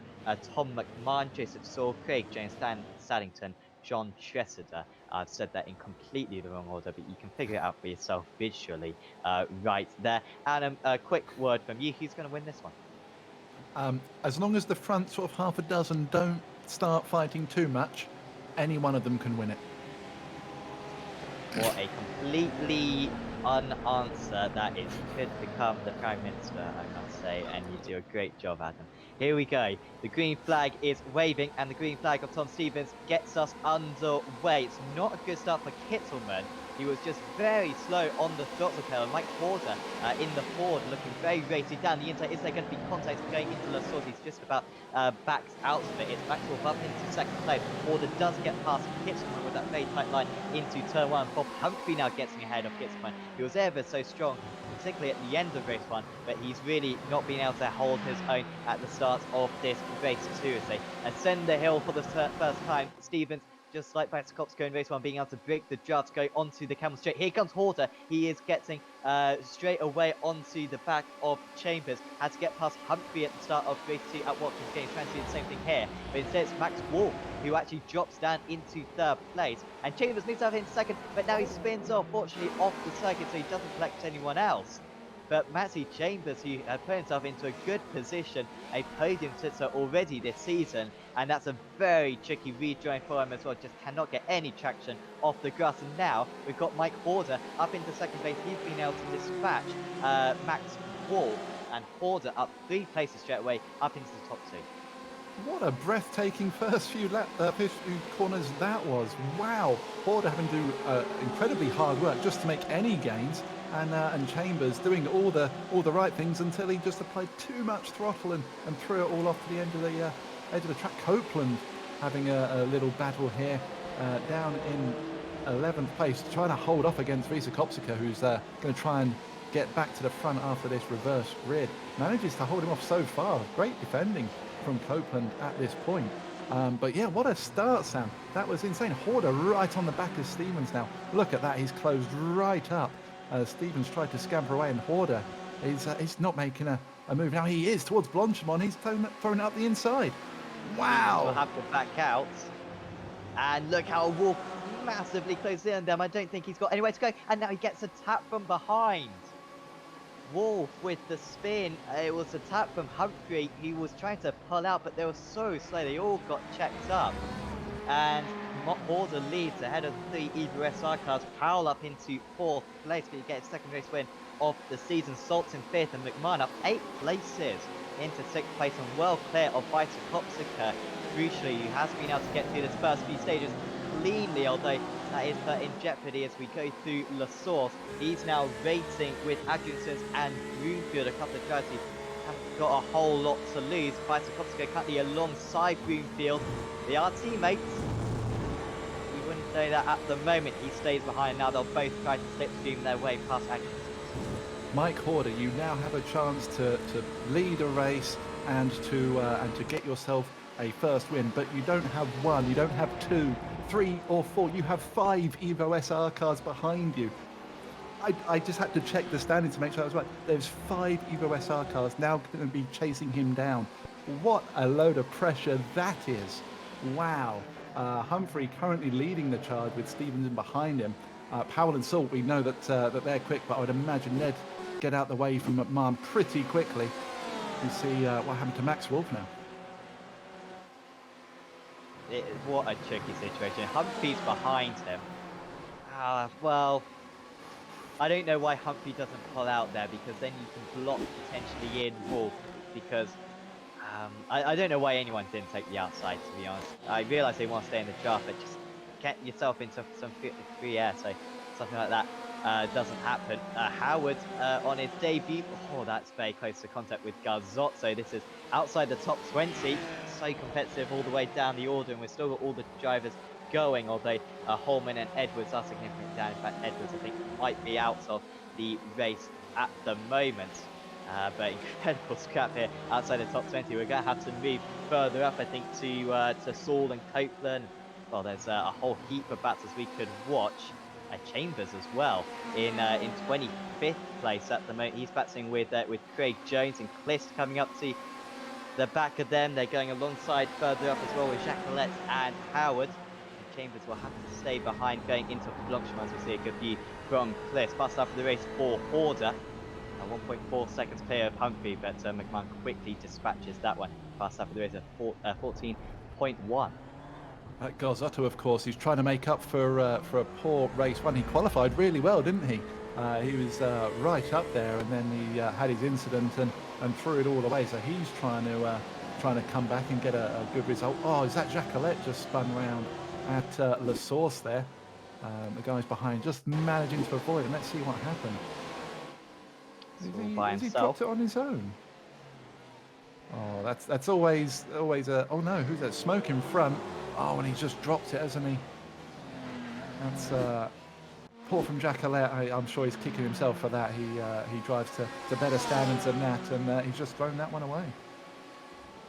Tom McMahon, Joseph Saul, Craig James Saddington, John Tressida. I've said that in completely the wrong order, but you can figure it out for yourself visually right there. Adam, a quick word from you. Who's going to win this one? As long as the front sort of half a dozen don't start fighting too much, any one of them can win it. What a completely unanswer that is. You could become the Prime Minister, I must say, and you do a great job, Adam. Here we go. The green flag is waving, and the green flag of Tom Stevens gets us underway. It's not a good start for Kittelman. He was just very slow on the throttle pedal. Mike Porter in the Ford looking very rated down the inside. Is there going to be contact going into La Source? He's just about backed out of it. It's Maxwell up into second place. Porter does get past Kittelman with that very tight line into turn 1. Bob Humphrey now getting ahead of Kittelman. He was ever so strong, particularly at the end of race 1, but he's really not been able to hold his own at the start of this race 2 as they ascend the hill for the first time. Stevens, just like back to Kopsko in race 1, being able to break the jar to go onto the camel straight. Here comes Horter. He is getting straight away onto the back of Chambers. Had to get past Humphrey at the start of race 2 at Watkins Games. Trying to do the same thing here. But instead it's Max Wolf who actually drops down into third place. And Chambers moves up in second, but now he spins off, fortunately, off the circuit, so he doesn't collect anyone else. But Matty Chambers, who put himself into a good position, a podium sitter already this season, and that's a very tricky rejoin for him as well. Just cannot get any traction off the grass. And now we've got Mike Horder up into second place. He's been able to dispatch Max Wolf, and Horder up 3 places straight away up into the top 2. What a breathtaking first few corners that was. Wow. Porter having to do incredibly hard work just to make any gains, and Chambers doing all the right things until he just applied too much throttle and threw it all off to the end of the track. Copeland having a little battle here down in 11th place, trying to hold off against Visa Kopsika, who's going to try and get back to the front after this reverse grid. Manages to hold him off so far. Great defending from Copeland at this point. But yeah, what a start, Sam. That was insane. Horder right on the back of Stevens now. Look at that. He's closed right up. Stevens tried to scamper away, and Horder is not making a move. Now he is towards Blanchimont. He's thrown it up the inside. Wow. We'll have to back out. And look how Wolf massively closed in on them. I don't think he's got anywhere to go. And now he gets a tap from behind. Wolf with the spin. It was a tap from Humphrey. He was trying to pull out, but they were so slow. They all got checked up. And Horder leads ahead of the 3 Evo SR cars. Powell up into 4th place, but he gets his second race win of the season. Salt's in 5th, and McMahon up 8 places into 6th place, and well clear of Vita Kopsika. Crucially, he has been able to get through this first few stages cleanly, although that is put in jeopardy as we go through La Source. He's now racing with Adriansons and Broomfield, a couple of guys who haven't got a whole lot to lose. Vita Kopsika currently alongside Broomfield. They are teammates. We wouldn't say that at the moment. He stays behind. Now they'll both try to slipstream their way past Adriansons. Mike Horder, you now have a chance to lead a race and to get yourself a first win, but you don't have 1, you don't have 2, 3 or 4, you have 5 Evo SR cars behind you. I just had to check the standing to make sure I was right. There's 5 Evo SR cars now going to be chasing him down. What a load of pressure that is. Wow. Humphrey currently leading the charge with Stevenson behind him. Powell and Salt, we know that they're quick, but I would imagine they'd get out the way from McMahon pretty quickly. You see what happened to Max Wolf now. what a tricky situation. Humphrey's behind him. Well, I don't know why Humphrey doesn't pull out there, because then you can block potentially in Wolf, because I don't know why anyone didn't take the outside, to be honest. I realize they want to stay in the draft, but just get yourself into some free air, so something like that doesn't happen. Howard on his debut, oh, that's very close to contact with Garzotto. This is outside the top 20, so competitive all the way down the order, and we've still got all the drivers going, although Holman and Edwards are significantly down. In fact, Edwards, I think, might be out of the race at the moment. But incredible scrap here outside the top 20. We're going to have to move further up, I think, to Saul and Copeland. Well, there's a whole heap of battles we could watch. Chambers as well in 25th place at the moment. He's battling with Craig Jones, and Clist coming up to the back of them. They're going alongside further up as well with Jacqueline and Howard. And Chambers will have to stay behind going into Francorchamps. We see a good view from Clist. Fast up for the race for Horder. 1.4 seconds clear of Humphrey, but McMahon quickly dispatches that one. Fast up for the race at 14.1. Garzotto, of course, he's trying to make up for a poor race one. He qualified really well, didn't he? He was right up there, and then he had his incident and threw it all away. So he's trying to come back and get a good result. Oh, is that Jacqueline just spun round at La Source there? The guys behind just managing to avoid him. Let's see what happened. Has he dropped it on his own? Oh, that's always a... Oh no, who's that? Smoke in front. Oh, and he's just dropped it, hasn't he? That's poor from Jacqueline. I'm sure he's kicking himself for that. He drives to better standards than that, and he's just thrown that one away.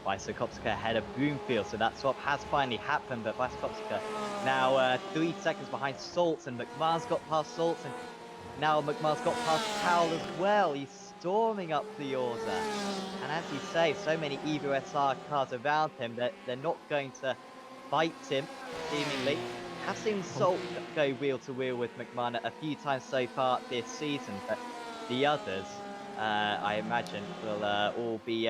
Kopska ahead of Broomfield, so that swap has finally happened, but Kopska now 3 seconds behind Salts, and McMahon's got past Salts, and now McMahon's got past Powell as well. He's storming up the order. And as you say, so many Evo SR cars around him that they're not going to fight him, seemingly. I've seen Salt go wheel to wheel with McMahon a few times so far this season, but the others, I imagine, will all be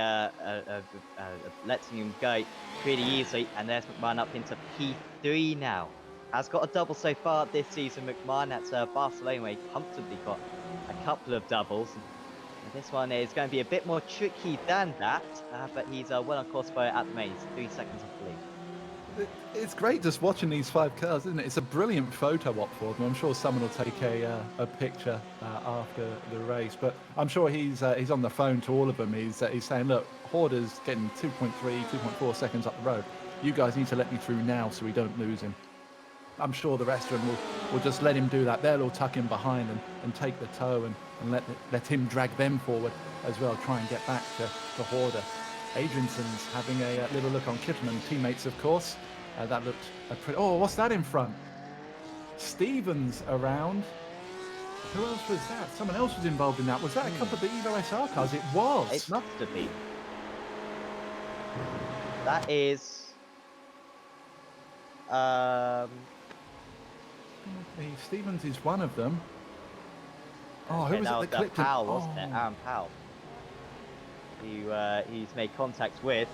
letting him go pretty easily. And there's McMahon up into P3 now. Has got a double so far this season, McMahon. That's Barcelona, where he comfortably got a couple of doubles. And this one is going to be a bit more tricky than that, but he's well on course for it at the moment. He's 3 seconds off the lead. It's great just watching these 5 cars, isn't it? It's a brilliant photo op for them. I'm sure someone will take a picture after the race, but I'm sure he's on the phone to all of them. He's saying, look, Horder's getting 2.3, 2.4 seconds up the road. You guys need to let me through now so we don't lose him. I'm sure the rest of them will just let him do that. They'll all tuck him behind and take the tow and let him drag them forward as well, try and get back to Horder. Adrianson's having a little look on Kittelman, teammates, of course. That looked pretty... Oh, what's that in front? Stevens around. Who else was that? Someone else was involved in that. Was that a couple of the Evo SR cars? It was. It must have been. That is... Stevens is one of them. Oh, who was it that clipped Powell, wasn't it? Aaron Powell. Who he's made contact with.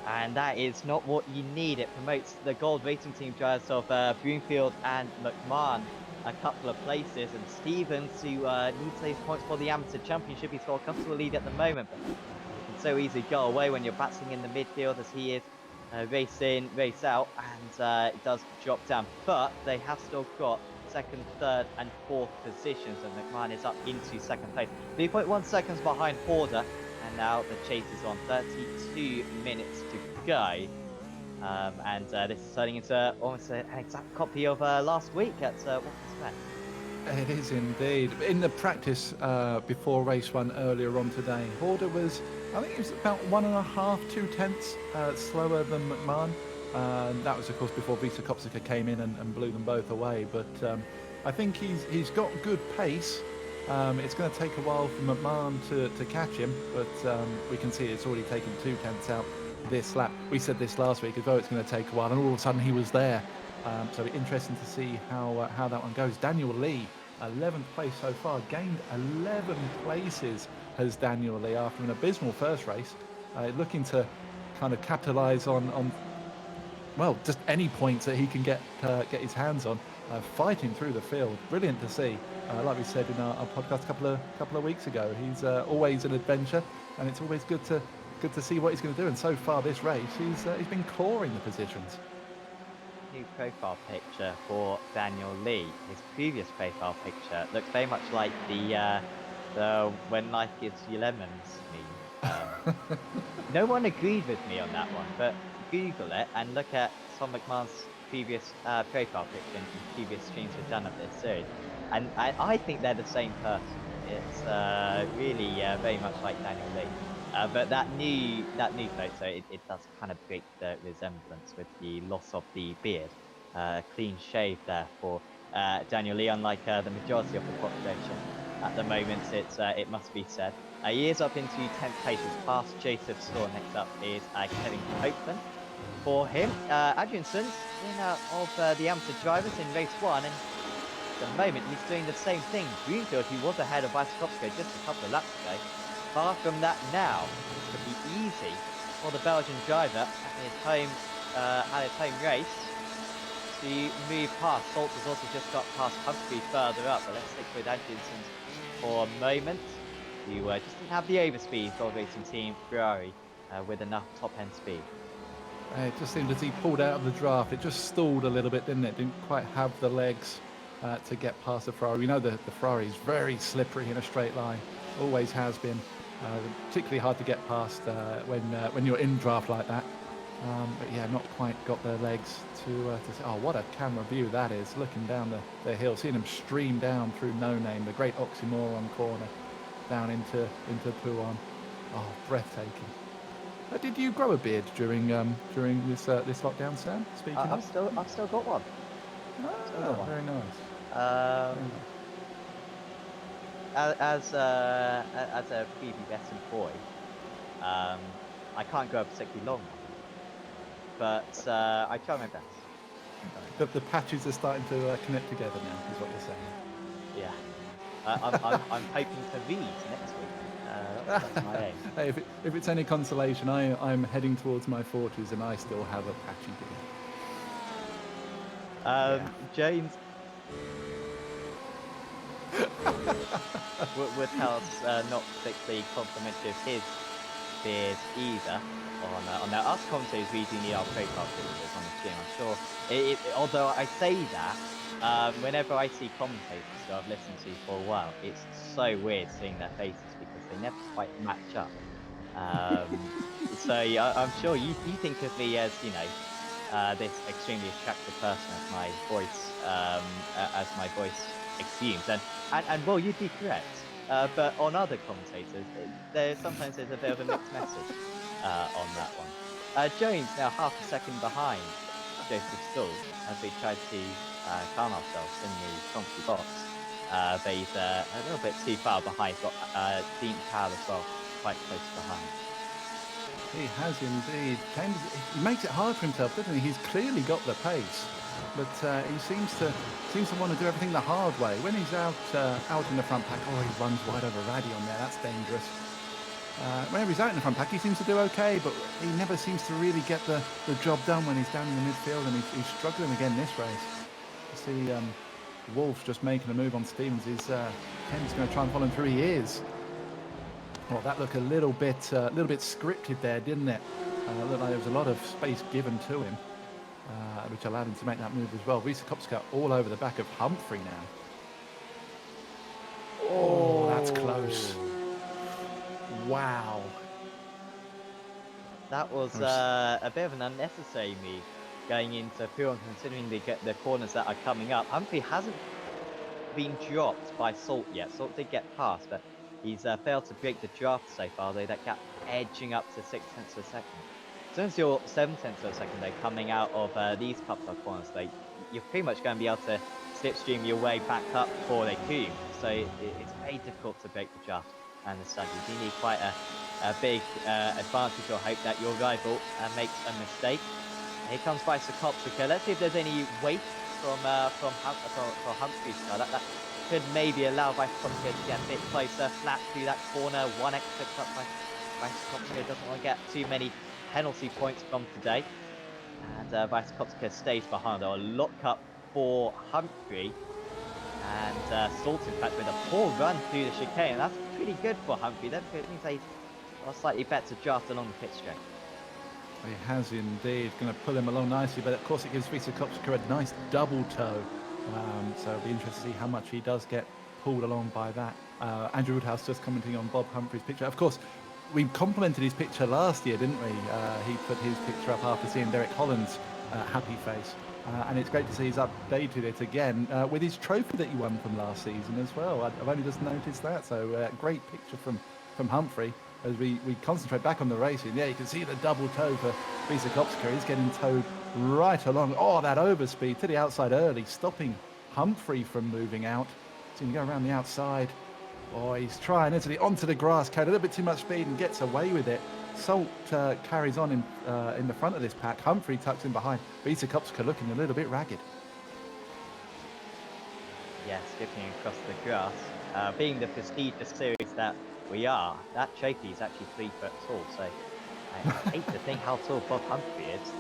And that is not what you need. It promotes the gold racing team drivers of Broomfield and McMahon a couple of places. And Stevens, who needs those points for the amateur championship, he's got a comfortable lead at the moment. But it can so easily go away when you're battling in the midfield as he is. Race in, race out, and it does drop down. But they have still got second, third, and fourth positions, and McMahon is up into second place. 3.1 seconds behind Horder, and now the chase is on. 32 minutes to go. And this is turning into almost an exact copy of last week at Watkins Glen. It is indeed. In the practice before race one earlier on today, Horder was, I think it was about 1.5, 2 tenths slower than McMahon. That was, of course, before Visa Kopsika came in and blew them both away. But I think he's got good pace. It's going to take a while for McMahon to catch him, but we can see it's already taken 2 tenths out this lap. We said this last week as though it's going to take a while, and all of a sudden he was there. So interesting to see how that one goes. Daniel Lee, 11th place so far, gained 11 places has Daniel Lee after an abysmal first race, looking to kind of capitalise on well, just any points that he can get his hands on, fighting through the field. Brilliant to see. Like we said in our podcast a couple of weeks ago, he's always an adventure, and it's always good to see what he's going to do. And so far this race, he's been clawing the positions. New profile picture for Daniel Lee. His previous profile picture looks very much like the "When Life Gives You Lemons" meme. No one agreed with me on that one, but Google it and look at Tom McMahon's previous profile picture in previous streams we've done of this series, and I think they're the same person. It's really very much like Daniel Lee. But that new photo, it does kind of break the resemblance with the loss of the beard. Clean shave there for Daniel Lee, unlike the majority of the population at the moment. It must be said. He is up into 10th place, is past Joseph Store. Next up is Kevin Copeland. For him, Adrianson's winner of the amateur drivers in race 1, and at the moment he's doing the same thing. Greenfield, who was ahead of Weiskopsko just a couple of laps ago, far from that now. This could be easy for the Belgian driver at his home race to move past. Salt has also just got past Humphrey further up, but let's stick with Adrianson's for a moment. You just didn't have the overspeed for racing team Ferrari with enough top-end speed. It just seemed as he pulled out of the draft, it just stalled a little bit, didn't it? Didn't quite have the legs to get past the Ferrari. We know the Ferrari is very slippery in a straight line, always has been. Particularly hard to get past when you're in draft like that. But yeah, not quite got the legs to say, oh, what a camera view that is, looking down the hill, seeing him stream down through No Name, the great oxymoron corner, down into Pouan. Oh, breathtaking. Did you grow a beard during this lockdown, Sam? Speaking I've still got one. Very nice. As a prepubescent boy, I can't grow a particularly long one, but I try my best. The patches are starting to connect together now, is what you're saying. Yeah, I'm hoping to read next week. That's my aim. Hey, if it's any consolation, I'm heading towards my 40s and I still have a patchy beard. James would tell us not particularly complimentary of his beard either. On that, us commentators really need our profile pictures on the stream. I'm sure. Although I say that, whenever I see commentators who I've listened to for a while, it's so weird seeing their faces because they never quite match up. So I'm sure you think of me as this extremely attractive person as my voice exudes, and well, you'd be correct. But on other commentators, sometimes there's a bit of a mixed message on that one. Jones now half a second behind Joseph Stoll as we tried to calm ourselves in the comfy box. But he's a little bit too far behind. Got Dean Powell as well, quite close behind. He has indeed. He makes it hard for himself, doesn't he? He's clearly got the pace, but he seems to want to do everything the hard way. When he's out in the front pack, he runs wide over Raddy on there. That's dangerous. Whenever he's out in the front pack, he seems to do okay, but he never seems to really get the job done when he's down in the midfield, and he's struggling again this race. You see Wolf just making a move on Stevens. Ken's going to try and follow him through. He is. Well, that looked a little bit scripted there, didn't it? Looked like there was a lot of space given to him, which allowed him to make that move as well. Wiesakowska all over the back of Humphrey now. Oh, that's close. Wow. That was a bit of an unnecessary move going into Pouan, considering the corners that are coming up. Humphrey hasn't been dropped by Salt yet. Salt did get past, but he's failed to break the draft so far, though that gap edging up to 6 tenths of a second. As soon as you're 7 tenths of a second, though, coming out of these couple of corners, though, you're pretty much going to be able to slipstream your way back up for the coup. So it's very difficult to break the draft and the studies. You need quite a big advantage or hope that your rival makes a mistake. Here comes Wiesakowska. Let's see if there's any weight for Humphrey's car. That could maybe allow Wiesakowska to get a bit closer, flat through that corner. 1 extra cut by Wiesakowska. Doesn't want to get too many penalty points from today. And Vaitakopska stays behind. They'll lock up for Humphrey. And Salt, in fact, with a poor run through the chicane. That's pretty good for Humphrey. That means they are slightly better draft along the pit straight. He has indeed. Going to pull him along nicely, but of course it gives Vaitakopska a nice double toe. So it'll be interesting to see how much he does get pulled along by that. Andrew Woodhouse just commenting on Bob Humphrey's picture. Of course, we complimented his picture last year, didn't we? He put his picture up after seeing Derek Holland's happy face. And it's great to see he's updated it again with his trophy that he won from last season as well. I've only just noticed that. So great picture from Humphrey as we concentrate back on the racing. Yeah, you can see the double toe for Vaitakopska. He's getting towed right along. Oh, that overspeed to the outside early, stopping Humphrey from moving out. So he can go around the outside. Oh, he's trying, isn't he? Onto the grass, carried a little bit too much speed and gets away with it. Salt carries on in the front of this pack. Humphrey tucks in behind. Vaitakopska looking a little bit ragged. Yeah, skipping across the grass. Being the prestigious series that we are, that trophy is actually 3 foot tall. So I hate to think how tall Bob Humphrey is.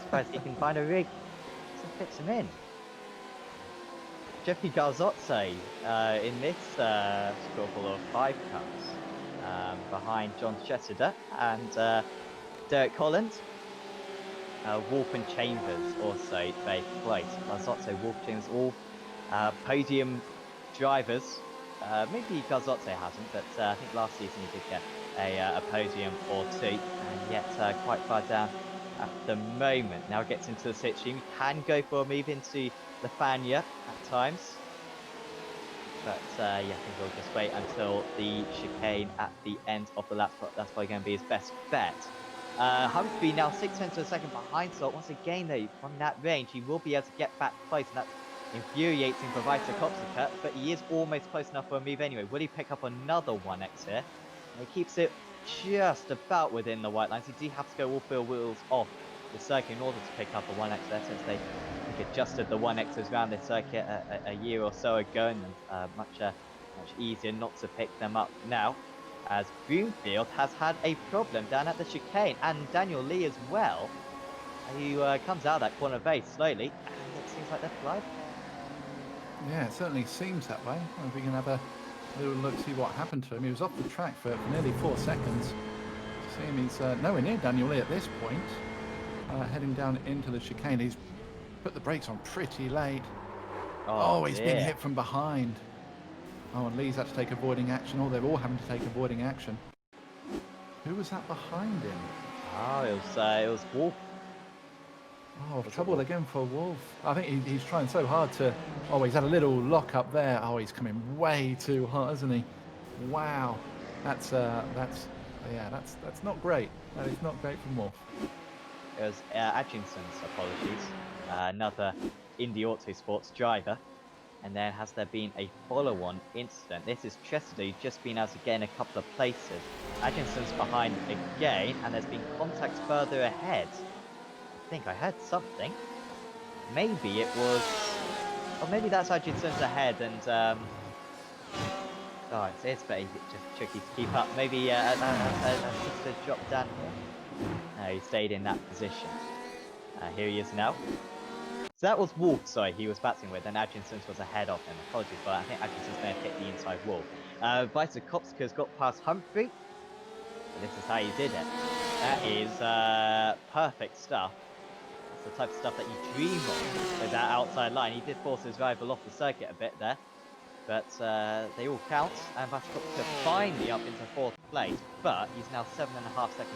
Surprised he can find a rig that fits him in. Jeffrey Garzotto in this scoreboard of 5 cups behind John Chessida and Derek Holland. Wolf and Chambers also very close. Garzotto, Wolf, Chambers, all podium drivers. Maybe Garzotto hasn't, but I think last season he did get a podium or 2, and yet quite far down at the moment. Now gets into the slipstream. He can go for a move into Lafania at times. But yeah, I think we'll just wait until the chicane at the end of the lap. That's probably going to be his best bet. Humphrey now 6 tenths of a second behind Salt. Once again, though, from that range, he will be able to get back close, and that's infuriating for Vaitakopska, but he is almost close enough for a move anyway. Will he pick up another 1x here? And he keeps it just about within the white lines. He do have to go all 4 wheels off the circuit in order to pick up a 1x there, since they adjusted the 1x's around this circuit a year or so ago, and much easier not to pick them up now, as Broomfield has had a problem down at the chicane, and Daniel Lee as well, who comes out of that corner very slowly, and it seems like they're flying. Yeah, it certainly seems that way. If we can have a little look, see what happened to him. He was off the track for nearly 4 seconds. See him, he's nowhere near Daniel Lee at this point. Heading down into the chicane. He's put the brakes on pretty late. Oh, he's been hit from behind. Oh, and Lee's had to take avoiding action. Oh, they're all having to take avoiding action. Who was that behind him? Oh, it was Wolf. Oh, trouble again for Wolf. I think he's trying so hard to... Oh, he's had a little lock up there. Oh, he's coming way too hot, isn't he? Wow. That's not great. That is not great from Wolf. It was Atkinson's, apologies. Another Indy Autosports driver. And then has there been a follow-on incident? This is Chester, just been out again a couple of places. Atkinson's behind again, and there's been contact further ahead. I think I heard something. Maybe it was... Or maybe that's Atkinson's ahead, and... Oh, it's very just tricky to keep up. Maybe Chester dropped down here. No, he stayed in that position. Here he is now. So that was Wolf, sorry, he was battling with, and Atkinson's was ahead of him. Apologies, but I think Atkinson's may have hit the inside wall. Vaitakopska's got past Humphrey. So this is how he did it. That is perfect stuff. That's the type of stuff that you dream of with that outside line. He did force his rival off the circuit a bit there. But they all count, and Vaitakopska finally up into 4th place. But he's now 7.5 seconds off the lead.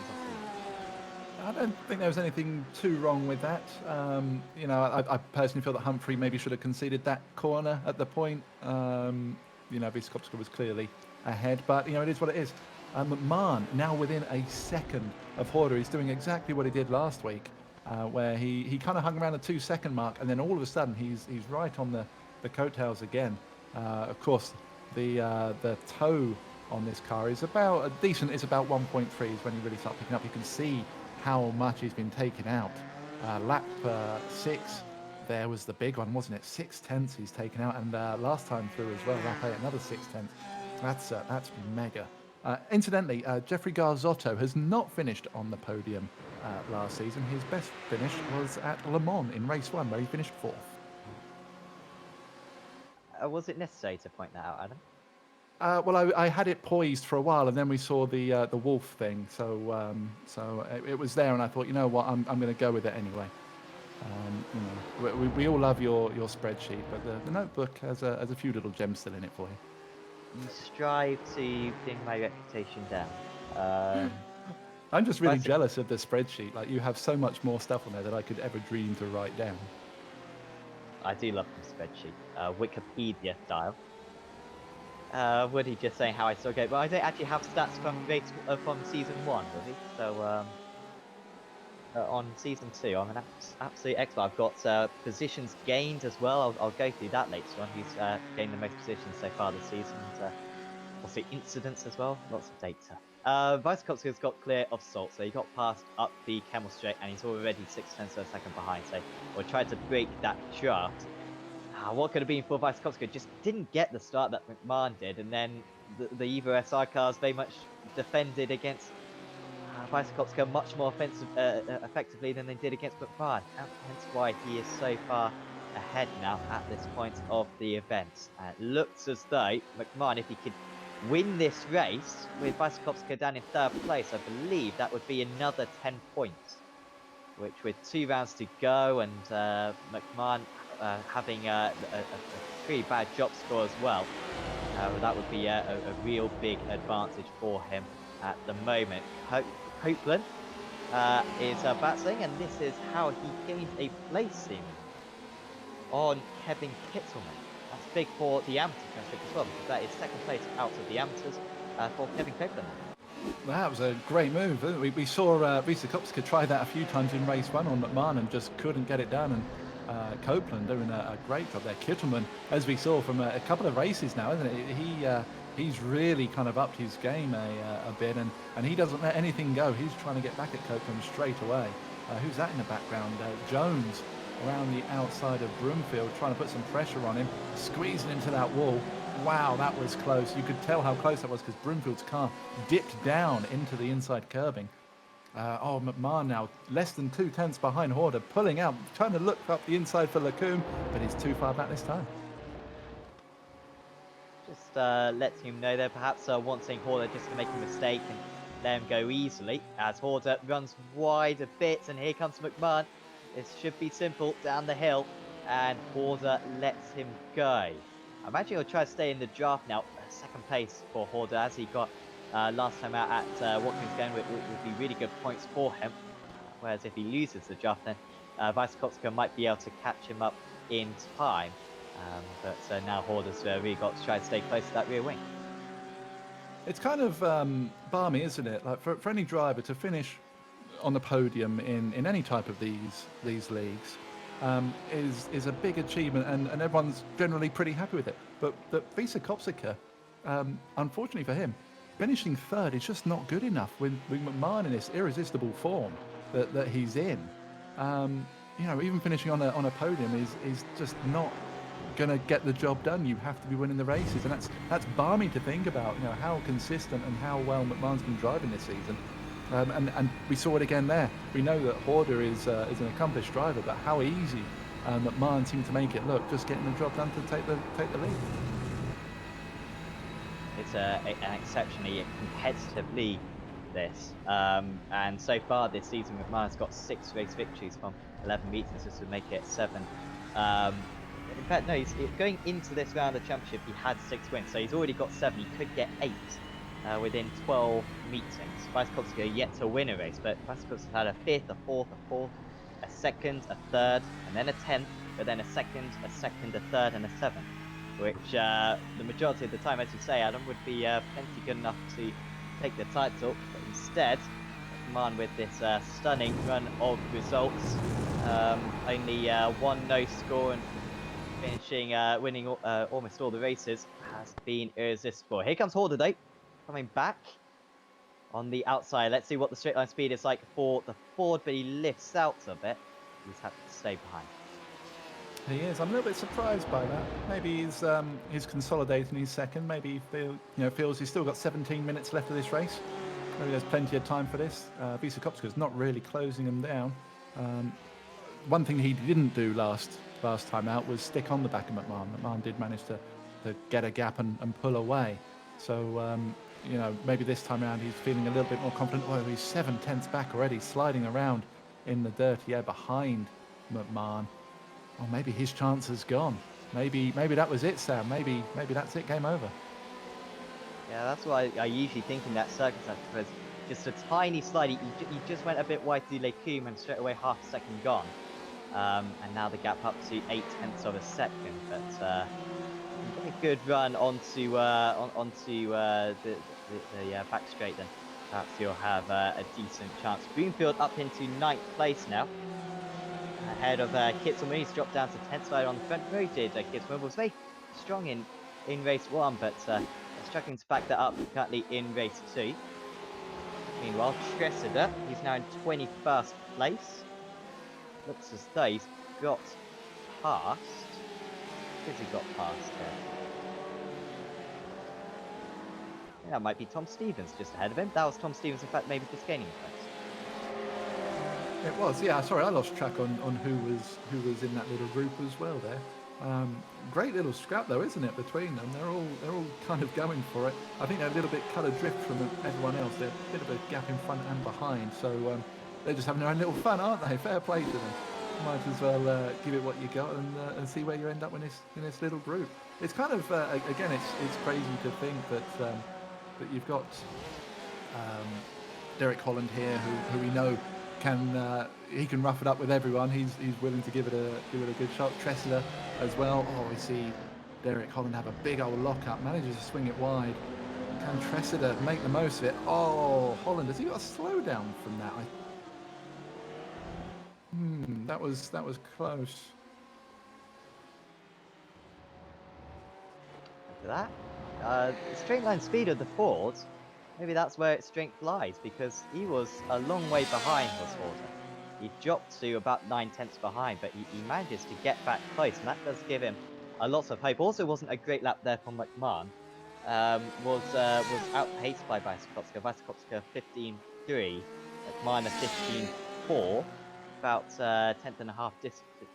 I don't think there was anything too wrong with that. You know, I personally feel that Humphrey maybe should have conceded that corner at the point. You know, Vaitakopska was clearly ahead, but, you know, it is what it is. McMahon now within a second of Horder. He's doing exactly what he did last week, where he kind of hung around the 2-second mark, and then all of a sudden he's right on the coattails again. Of course, the toe on this car is about decent. It's about 1.3 is when you really start picking up. You can see how much he's been taken out. Lap 6, there was the big one, wasn't it? 6 tenths he's taken out, and last time through as well, lap 8, another 6 tenths. That's mega. Incidentally, Jeffrey Garzotto has not finished on the podium last season. His best finish was at Le Mans in race 1, where he finished 4th. Was it necessary to point that out, Adam? Well, I had it poised for a while, and then we saw the wolf thing, so it was there, and I thought, you know what, I'm going to go with it anyway. We all love your spreadsheet, but the notebook has a few little gems still in it for you. You strive to bring my reputation down. I'm just really Classic. jealous of the spreadsheet. Like, you have so much more stuff on there that I could ever dream to write down. I do love the spreadsheet, Wikipedia style. Woody just saying how I still go, but I don't actually have stats from season 1, Woody. So on season 2, I'm an absolute expert. I've got positions gained as well. I'll go through that later on. Who's gained the most positions so far this season? And, also incidents as well. Lots of data. Vysocopski's got clear of Salt, so he got passed up the Camel Straight, and he's already 6/10 of a second behind. So we'll try to break that draft. What could have been for Vysocopski just didn't get the start that McMahon did, and then the Evo SR cars very much defended against Vysocopski much more effectively than they did against McMahon, and hence why he is so far ahead now at this point of the event. It looks as though McMahon, if he could win this race with Vysocopski down in 3rd place, I believe that would be another 10 points, which with 2 rounds to go, and McMahon having a pretty bad job score as well, that would be a real big advantage for him at the moment. Copeland is battling, and this is how he gained a placing on Kevin Kittelman. That's big for the amateur championship as well, because that is 2nd place out of the amateurs for Kevin Copeland. That was a great move. We saw Vysocopski try that a few times in race 1 on McMahon and just couldn't get it done. And Copeland doing a great job there. Kittelman, as we saw from a couple of races now, isn't it? He's really kind of upped his game a bit, and he doesn't let anything go. He's trying to get back at Copeland straight away. Who's that in the background? Jones around the outside of Broomfield, trying to put some pressure on him, squeezing into that wall. Wow, that was close. You could tell how close that was because Broomfield's car dipped down into the inside curbing. McMahon now less than 2/10 behind Horder, pulling out, trying to look up the inside for Lacombe, but he's too far back this time. Just letting him know there, perhaps wanting Horder just to make a mistake and let him go easily, as Horder runs wide a bit, and here comes McMahon. This should be simple, down the hill, and Horder lets him go. I imagine he'll try to stay in the draft now. 2nd place for Horder, as he got last time out at Watkins Glen, would be really good points for him. Whereas if he loses the draft, then Vysocopski might be able to catch him up in time. But now Horder's really got to try to stay close to that rear wing. It's kind of balmy, isn't it? Like for any driver to finish on the podium in any type of these leagues is a big achievement, and everyone's generally pretty happy with it. But Vysocopski, unfortunately for him, finishing 3rd is just not good enough with McMahon in this irresistible form that he's in. Even finishing on a podium is just not going to get the job done. You have to be winning the races, and that's balmy to think about. How consistent and how well McMahon's been driving this season. And we saw it again there. We know that Horder is an accomplished driver, but how easy McMahon seemed to make it look, just getting the job done to take the lead. It's an exceptionally competitive league, this. And so far this season, McMahon's got 6 race victories from 11 meetings, just to make it 7. In fact, no, he's going into this round of the championship, he had 6 wins, so he's already got 7. He could get 8 within 12 meetings. Vysocopski yet to win a race, but Vysocopski's had a 5th, a 4th, a 4th, a 2nd, a 3rd, and then a 10th, but then a 2nd, a 3rd, and a 7th. Which the majority of the time, as you say, Adam, would be plenty good enough to take the title. But instead, McMahon with this stunning run of results, only 1 no score and finishing winning almost all the races, has been irresistible. Here comes Horder though, coming back on the outside. Let's see what the straight line speed is like for the Ford, but he lifts out a bit. He's had to stay behind. He is. I'm a little bit surprised by that. Maybe he's consolidating his 2nd. Maybe he feels he's still got 17 minutes left of this race. Maybe there's plenty of time for this. Visokopska's not really closing them down. One thing he didn't do last time out was stick on the back of McMahon. McMahon did manage to get a gap and pull away. So, you know, maybe this time around he's feeling a little bit more confident. Oh, he's 7/10 back already, sliding around in the dirty air behind McMahon. Or maybe his chance has gone. Maybe that was it, Sam. Maybe that's it. Game over. Yeah, that's what I usually think in that circumstance, because just a tiny slide, he just went a bit wide through Lekum and straight away half a second gone. And now the gap up to 0.8 of a second, but get a good run onto the back straight, then perhaps he'll have a decent chance. Broomfield up into 9th place now, ahead of Kitsman. He's dropped down to 10th side on the front row. Did Kitsman was very strong in race 1, but struggling to back that up currently in race 2. Meanwhile, Tressida, he's now in 21st place. Looks as though he's got past. Has he got past here? Yeah, that might be Tom Stevens just ahead of him. That was Tom Stevens, in fact, maybe just gaining place. It was, yeah. Sorry, I lost track on who was in that little group as well there. Great little scrap though, isn't it, between them? They're all kind of going for it. I think they're a little bit colour drift from everyone else. They're a bit of a gap in front and behind, so they're just having their own little fun, aren't they? Fair play to them. Might as well give it what you got and see where you end up in this little group. It's kind of again, it's crazy to think that you've got Derek Holland here, who we know he can rough it up with everyone. He's willing to give it a good shot. Tressler as well. Oh, we see Derek Holland have a big old lockup, manages to swing it wide. Can Tressler make the most of it? Oh, Holland, has he got a slowdown from that? That was close. Look at that. The straight line speed of the Ford, maybe that's where its strength lies, because he was a long way behind this Horder. He dropped to about 9/10 behind, but he manages to get back close, and that does give him a lot of hope. Also, wasn't a great lap there from McMahon. Was outpaced by Visokopska. Visokopska 15.3, McMahon a 15.4, about 10th and a half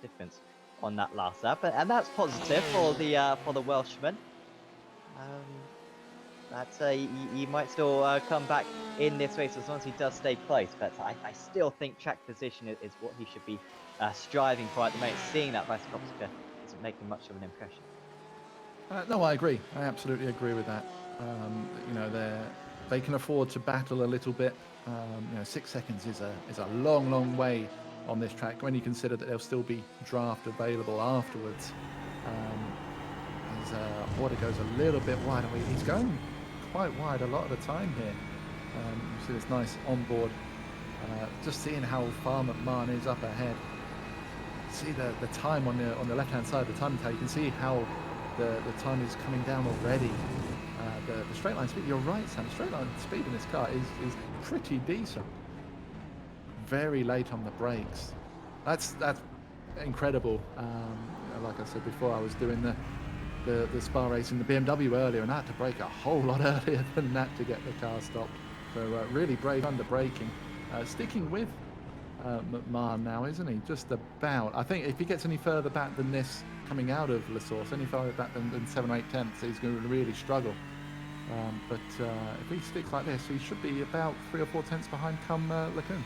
difference on that last lap, and that's positive for the Welshman. He might still come back in this race as long as he does stay close, but I still think track position is what he should be striving for at the moment, seeing that Visokopska isn't making much of an impression. No, I agree. I absolutely agree with that. You know, they can afford to battle a little bit. You know, 6 seconds is a long way on this track when you consider that there'll still be draft available afterwards. Water goes a little bit wide. He's going quite wide a lot of the time here. You see this nice onboard. Just seeing how far McMahon is up ahead. See the time on the left hand side of the time table. You can see how the time is coming down already. The straight line speed. You're right, Sam. The straight line speed in this car is pretty decent. Very late on the brakes. That's incredible. Like I said before, I was doing the Spa race in the BMW earlier, and I had to brake a whole lot earlier than that to get the car stopped. So really brave under braking. Sticking with McMahon now, isn't he? Just about. I think if he gets any further back than this coming out of La Source, any further back than 7 or 8 tenths, he's going to really struggle. But if he sticks like this, he should be about 3 or 4 tenths behind come Lacune.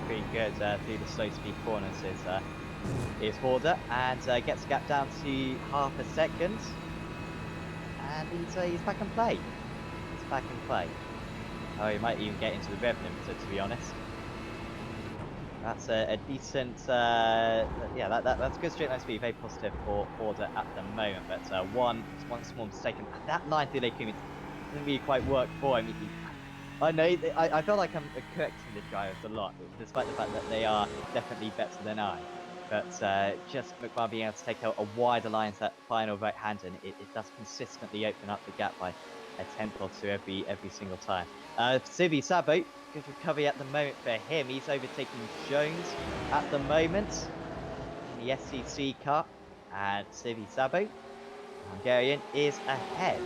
Pretty good through the slow speed corners is Horder, and gets the gap down to half a second, and he's back in play. He's back in play. Oh, he might even get into the Revenant, to be honest. That's a decent, yeah, that's good straight line speed, very positive for Horder at the moment, but one small mistake, and that line through Lekum doesn't really quite work for him. I know, I feel like I'm correcting the drivers a lot, despite the fact that they are definitely better than I. But just McMahon being able to take a wider line into that final right hand, and it does consistently open up the gap by a tenth or two every single time. Sivi Sabo, good recovery at the moment for him. He's overtaking Jones at the moment in the SCC car, and Sivi Sabo, Hungarian, is ahead.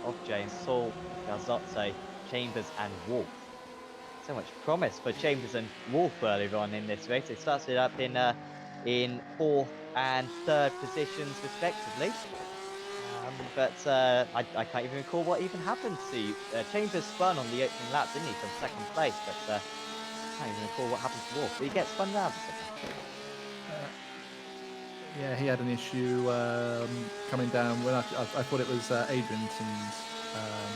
of James, Saul, Garzotto, Chambers, and Wolf. So much promise for Chambers and Wolf earlier on in this race. They started up in 4th and 3rd positions respectively. I can't even recall what even happened to Chambers. Spun on the opening lap, didn't he, from 2nd place? But I can't even recall what happened to Wolf. Did he get spun round or something? Yeah, he had an issue coming down. When I thought it was Adrianson's,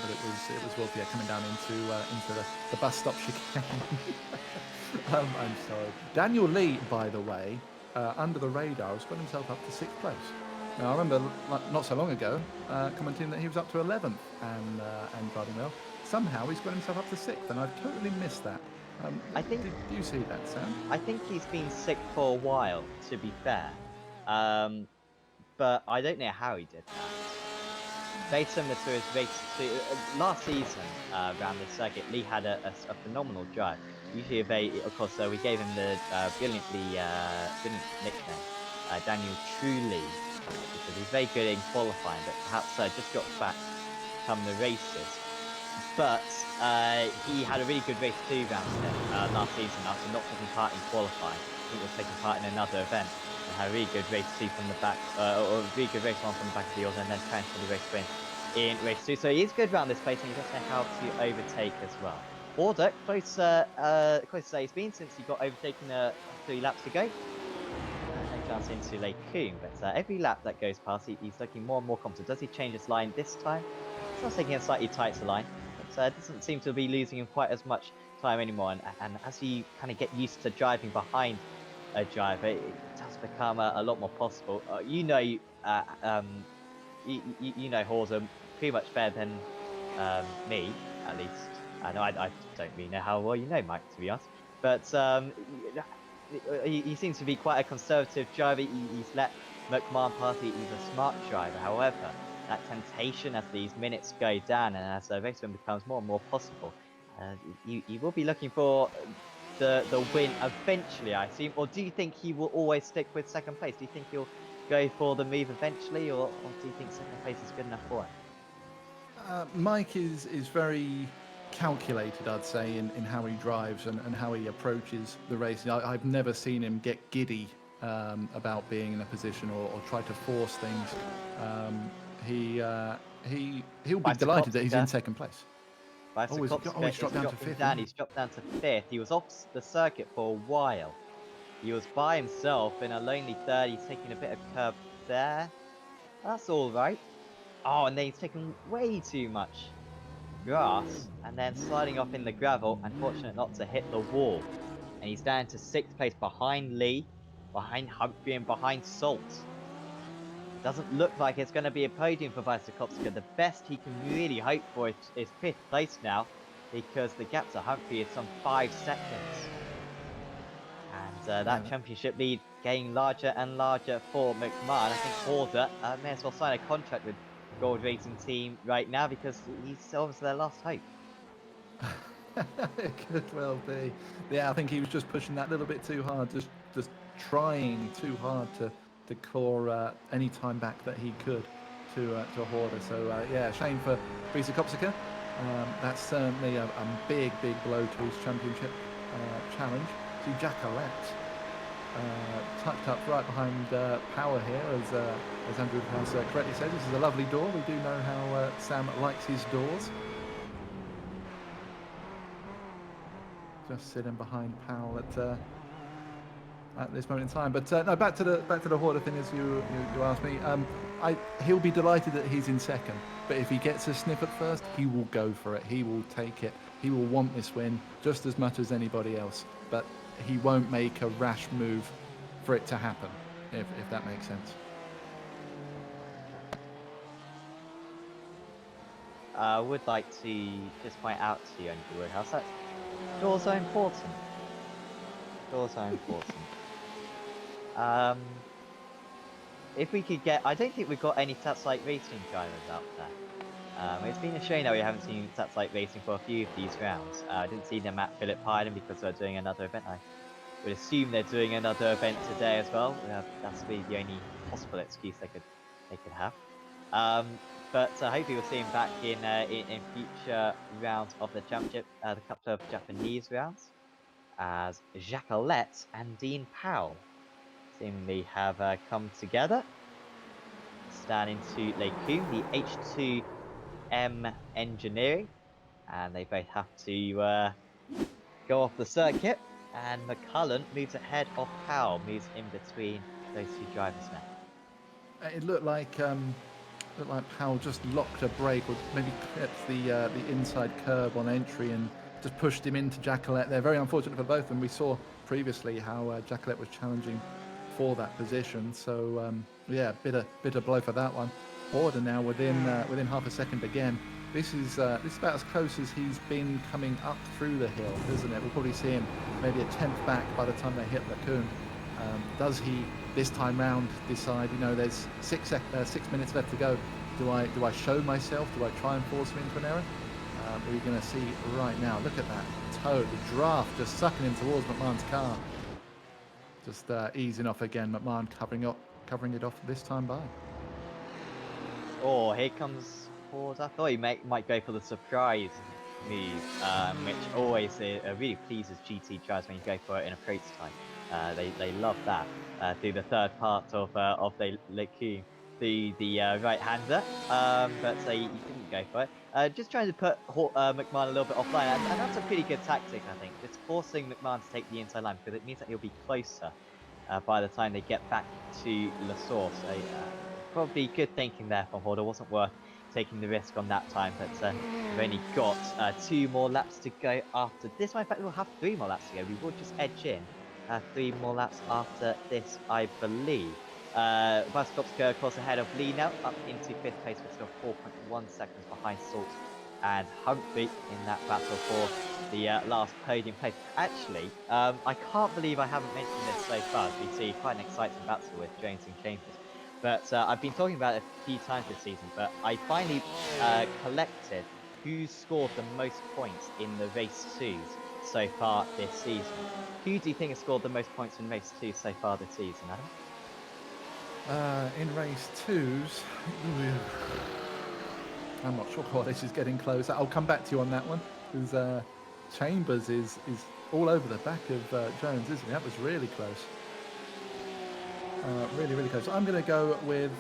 but it was Wolf. Yeah, coming down into the bus stop chicane. I'm sorry. Daniel Lee, by the way, under the radar, has got himself up to 6th place. Now I remember not so long ago commenting that he was up to 11th and driving well. Somehow he's got himself up to 6th, and I've totally missed that. I think. Did you see that, Sam? I think he's been sick for a while, to be fair. But I don't know how he did that. Very similar to his race last season around the circuit. Lee had a phenomenal drive. Usually, of course, we gave him the brilliant nickname, Daniel Truly, because he's very good in qualifying, but perhaps just got back come the races. But he had a really good race too round last season after not taking part in qualifying. I think he was taking part in another event. And had a really good race 2 from the back, or a really good race 1 from the back of the order, and then transferred the race win in race 2. So he is good around this place, and he does know how to overtake as well. Order closer he's been since he got overtaken 3 laps ago. No chance into Lake Coombe, but every lap that goes past, he's looking more and more confident. Does he change his line this time? He's not taking a slightly tighter line, but doesn't seem to be losing him quite as much time anymore. And as you kind of get used to driving behind a driver, it does become a lot more possible. You know Horser pretty much better than me, at least. I know I don't really know how well you know Mike, to be honest. But he seems to be quite a conservative driver. He's let McMahon pass. He's a smart driver. However, that temptation as these minutes go down and as the race win becomes more and more possible, you will be looking for the win eventually, I assume. Or do you think he will always stick with 2nd place? Do you think he'll go for the move eventually, or do you think 2nd place is good enough for him? Mike is very calculated, I'd say, in how he drives and how he approaches the race. I've never seen him get giddy about being in a position or try to force things. He'll be delighted that he's in 2nd place. He's dropped down to 5th. He's dropped down to 5th. He was off the circuit for a while. He was by himself in a lonely 3rd. He's taking a bit of curb there. That's all right. Oh, and then he's taking way too much grass and then sliding off in the gravel. Unfortunate not to hit the wall. And he's down to 6th place behind Lee, behind Humphrey, and behind Salt. Doesn't look like it's going to be a podium for Vysokopska. The best he can really hope for is 5th place now, because the gap to Humphrey is some 5 seconds. And that championship lead getting larger and larger for McMahon. I think Horder may as well sign a contract with Gold Racing Team right now, because he's obviously their last hope. It could well be. Yeah, I think he was just pushing that little bit too hard, just trying too hard to claw any time back that he could to Horder. So yeah, shame for Vysokopska. That's certainly a big blow to his championship challenge. See Jackalette tucked up right behind Power here, as Andrew has correctly said. This is a lovely door. We do know how Sam likes his doors. Just sitting behind Powell at this moment in time. But no, back to the Horder thing, as you asked me. He'll be delighted that he's in 2nd, but if he gets a sniff at 1st, he will go for it. He will take it. He will want this win just as much as anybody else. But he won't make a rash move for it to happen, if that makes sense. I would like to just point out to you, Andrew Woodhouse, that doors are important. Doors are important. If we could get... I don't think we've got any Tatsite Racing drivers out there. It's been a shame that we haven't seen Tatsite Racing for a few of these rounds. I didn't see them at Phillip Island because they're doing another event. I would assume they're doing another event today as well. That's really the only possible excuse they could have. but hopefully we'll see him back in future rounds of the championship, the couple of Japanese rounds, as Jacqueline and Dean Powell seemingly have come together. Down into Lacoon, the H2M engineering, and they both have to go off the circuit. And McCullen moves ahead of Powell, moves in between those two drivers now. It looked like Powell just locked a brake, or maybe kept the inside curb on entry and just pushed him into Jacqueline. They're very unfortunate for both of them. We saw previously how Jacqueline was challenging for that position. So yeah, bitter blow for that one. Border now within half a second again. This is about as close as he's been coming up through the hill, isn't it? We'll probably see him maybe a tenth back by the time they hit Lacoon. Does he this time round decide, there's 6 minutes left to go? Do I show myself? Do I try and force him into an error? We're going to see right now. Look at that toe, the draft just sucking him towards McMahon's car. Just easing off again. McMahon covering it off this time by. Oh, here comes Ford. I thought he might go for the surprise move, which always really pleases GT drivers when you go for it in a prototype. They love that. Through the third part of the Lacoon, the right-hander, but he didn't go for it. Just trying to put McMahon a little bit offline, and that's a pretty good tactic, I think. Just forcing McMahon to take the inside line, because it means that he'll be closer by the time they get back to La Source. So probably good thinking there from Horder. Wasn't worth taking the risk on that time, but we've only got 2 more laps to go after this one. In fact, we'll have 3 more laps to go. We will just edge in 3 more laps after this, I believe. Vaskovska, of course, ahead of Lee now, up into 5th place, but still 4.1 seconds behind Salt and Humphrey in that battle for the last podium place. Actually, I can't believe I haven't mentioned this so far. As we see quite an exciting battle with Jones and Chambers. But I've been talking about it a few times this season, but I finally collected who scored the most points in the race 2s so far this season. Who do you think has scored the most points in race 2 so far this season, Adam? In race 2s, I'm not sure. This is getting close. I'll come back to you on that one, because Chambers is all over the back of Jones, isn't he? That was really close. Really close. I'm going to go with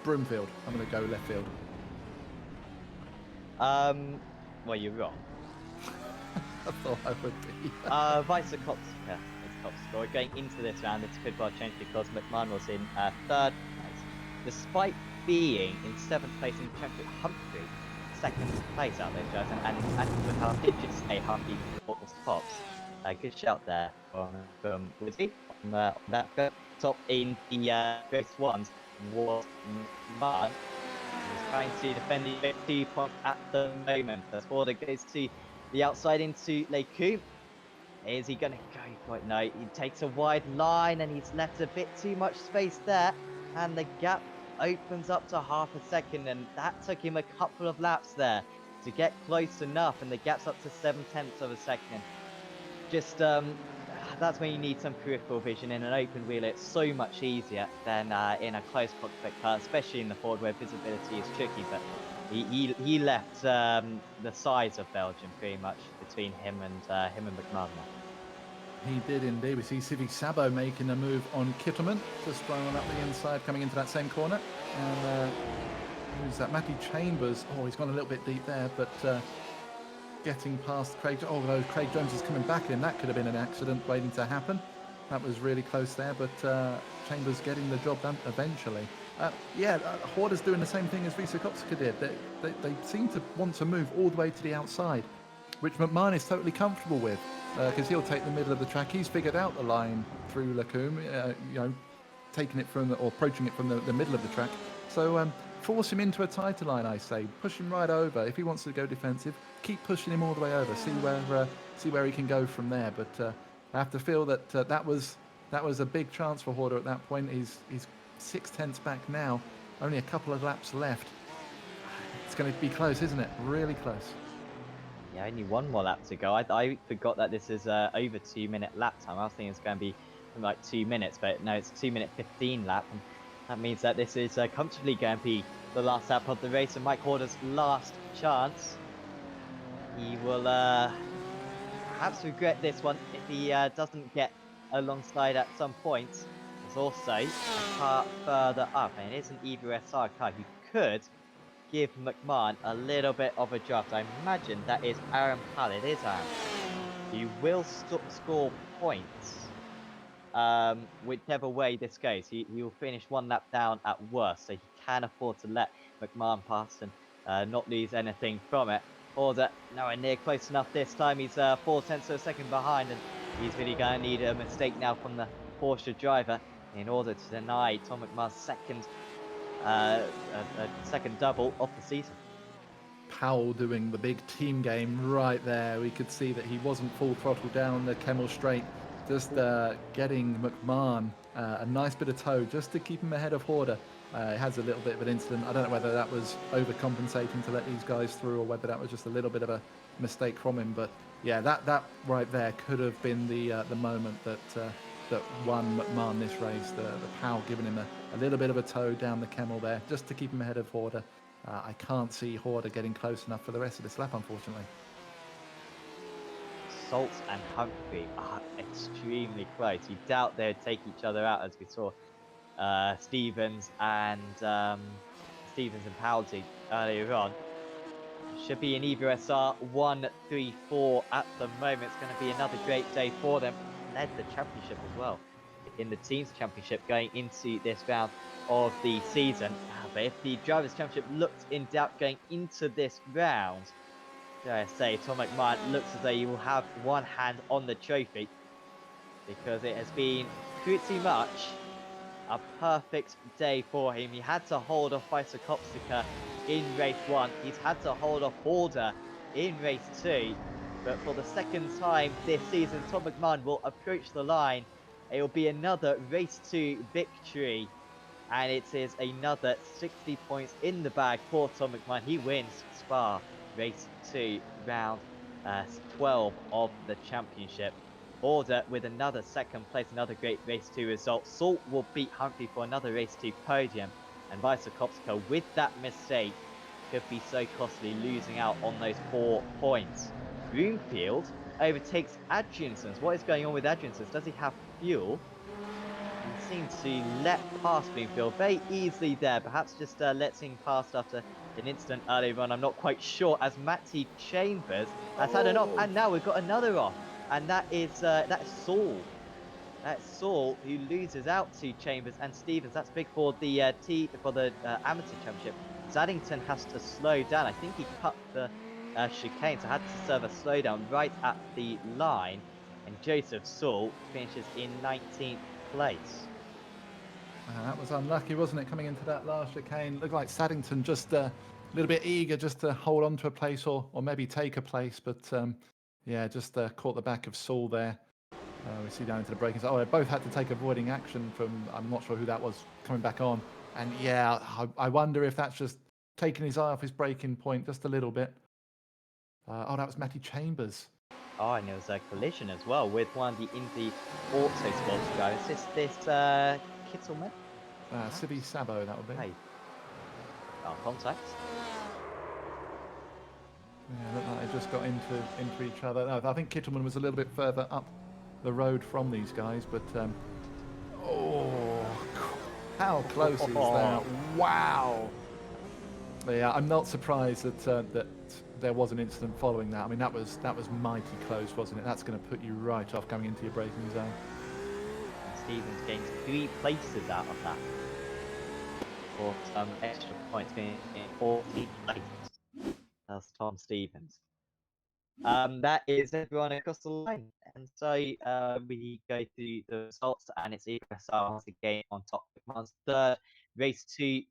Broomfield. I'm going to go left field. Well, you're wrong. I thought I would be. Vysokopska is top scorer. Going into this round, this could well change because McMahon was in 3rd place. Despite being in 7th place in the championship, Humphrey 2nd place out there, guys. And with how did you say Humphrey was tops? Good shout there from Wizzy on that go. Top in the race 1s was McMahon. He's trying to defend the 2 points at the moment. As Border goes to the outside into Lacoon. Is he going to go for it? No, he takes a wide line and he's left a bit too much space there. And the gap opens up to half a second, and that took him a couple of laps there to get close enough, and the gap's up to 0.7 of a second. Just that's when you need some peripheral vision. In an open wheel, it's so much easier than in a close cockpit car, especially in the Ford where visibility is tricky. But he left the size of Belgium pretty much between him and McMahon. He did indeed. We see Civi Sabo making a move on Kittleman, just throwing one up the inside, coming into that same corner. And who's that? Matty Chambers. Oh, he's gone a little bit deep there, but getting past Craig. Oh, no, Craig Jones is coming back in. That could have been an accident waiting to happen. That was really close there, but Chambers getting the job done eventually. Horder's doing the same thing as Vysokopska did. They seem to want to move all the way to the outside, which McMahon is totally comfortable with, because he'll take the middle of the track. He's figured out the line through Lacoum, taking it from or approaching it from the middle of the track. So force him into a tighter line, I say. Push him right over. If he wants to go defensive, keep pushing him all the way over. See where he can go from there. But I have to feel that that was a big chance for Horder at that point. He's 0.6 back now. Only a couple of laps left. It's going to be close, isn't it? Really close. Yeah, only 1 more lap to go. I forgot that this is over 2-minute lap time. I was thinking it's going to be something like 2 minutes, but no, it's 2-minute 15 lap, and that means that this is comfortably going to be the last lap of the race, and Mike Horder's last chance. He will perhaps regret this one if he doesn't get alongside at some points. There's also a car further up, and it is an Evo SR car who could give McMahon a little bit of a draft. I imagine that is Aaron Pal. It is Aaron Pal. He will score points whichever way this goes. He will finish one lap down at worst, so he can afford to let McMahon pass and not lose anything from it. Horder nowhere near close enough this time. He's 4/10 of a second behind, and he's really going to need a mistake now from the Porsche driver in order to deny Tom McMahon's second double of the season. Powell doing the big team game right there. We could see that he wasn't full throttle down the Kemmel Straight, just getting McMahon a nice bit of toe just to keep him ahead of Horder. It has a little bit of an incident. I don't know whether that was overcompensating to let these guys through or whether that was just a little bit of a mistake from him. But yeah, that right there could have been the moment that won McMahon this race. The Powell giving him a little bit of a toe down the Kemmel there just to keep him ahead of Horder. I can't see Horder getting close enough for the rest of this lap, unfortunately. Salt and Humphrey are extremely close. You doubt they'd take each other out, as we saw Stevens and Powell do earlier on. Should be an Evo SR 1-3-4 at the moment. It's going to be another great day for them. Led the championship as well in the teams championship going into this round of the season. But if the drivers championship looked in doubt going into this round, dare I say, Tom McMahon looks as though he will have one hand on the trophy, because it has been pretty much a perfect day for him. He had to hold off Kopsika in race 1. He's had to hold off Horder in race 2. But for the second time this season, Tom McMahon will approach the line. It will be another race 2 victory. And it is another 60 points in the bag for Tom McMahon. He wins Spa race 2, round 12 of the championship. Horder with another second place, another great race 2 result. Salt will beat Humphrey for another race 2 podium. And Kopsika, with that mistake, could be so costly, losing out on those 4 points. Broomfield overtakes Adriansons. What is going on with Adriansons? Does he have fuel? He seems to let past Broomfield very easily there. Perhaps just lets him past after an incident earlier on. I'm not quite sure, as Matty Chambers has had an off, and now we've got another off. And that is Saul. That's Saul who loses out to Chambers and Stevens. That's big for the amateur championship. Zaddington has to slow down. I think he cut the chicane, so had to serve a slowdown right at the line. And Joseph Saul finishes in 19th place. That was unlucky, wasn't it, coming into that last chicane? Looked like Saddington just a little bit eager just to hold on to a place or maybe take a place, but yeah, just caught the back of Saul there. We see down into the braking. Oh, they both had to take avoiding action from, I'm not sure who that was, coming back on. And yeah, I wonder if that's just taking his eye off his braking point just a little bit. Oh, that was Matty Chambers. Oh, and there was a collision as well with one of the Indy Autosports drivers. Is this Kittelman? Sibi Sabo, that would be. Hey. Oh, contact. Yeah, looked like they just got into each other. No, I think Kittelman was a little bit further up the road from these guys, but oh, how close is that? Wow. Yeah, I'm not surprised that that there was an incident following that. I mean, that was mighty close, wasn't it? That's going to put you right off coming into your braking zone. Stevens gains 3 places out of that for some extra points, being in 14th place. That's Tom Stevens. That is everyone across the line, and so we go through the results, and it's ESR once again on top. McMahon's 3rd race 2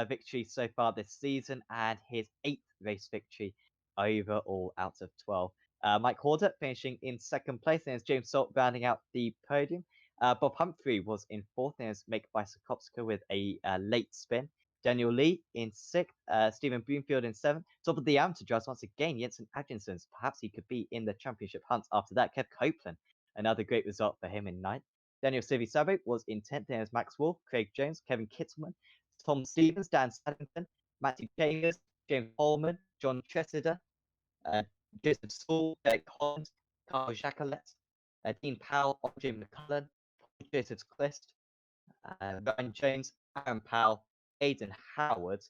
victory so far this season, and his 8th race victory overall out of 12. Mike Horder finishing in 2nd place, and it's James Salt rounding out the podium. Bob Humphrey was in 4th, and it's Make Kopska with a late spin. Daniel Lee in 6th, Stephen Broomfield in 7th. Top of the amateur drives once again, Jensen Adriansons. Perhaps he could be in the championship hunt after that. Kev Copeland, another great result for him in 9th. Daniel Sabo was in 10th as Max Wolf, Craig Jones, Kevin Kittelman, Tom Stevens, Dan Saddington, Matthew Chambers, James Holman, John Tressida, Joseph Saul, Derek Holland, Carl Jacquelet, Dean Powell, Jim McCullen, Joseph Clist, Ryan Jones, Aaron Powell, Aidan Howard,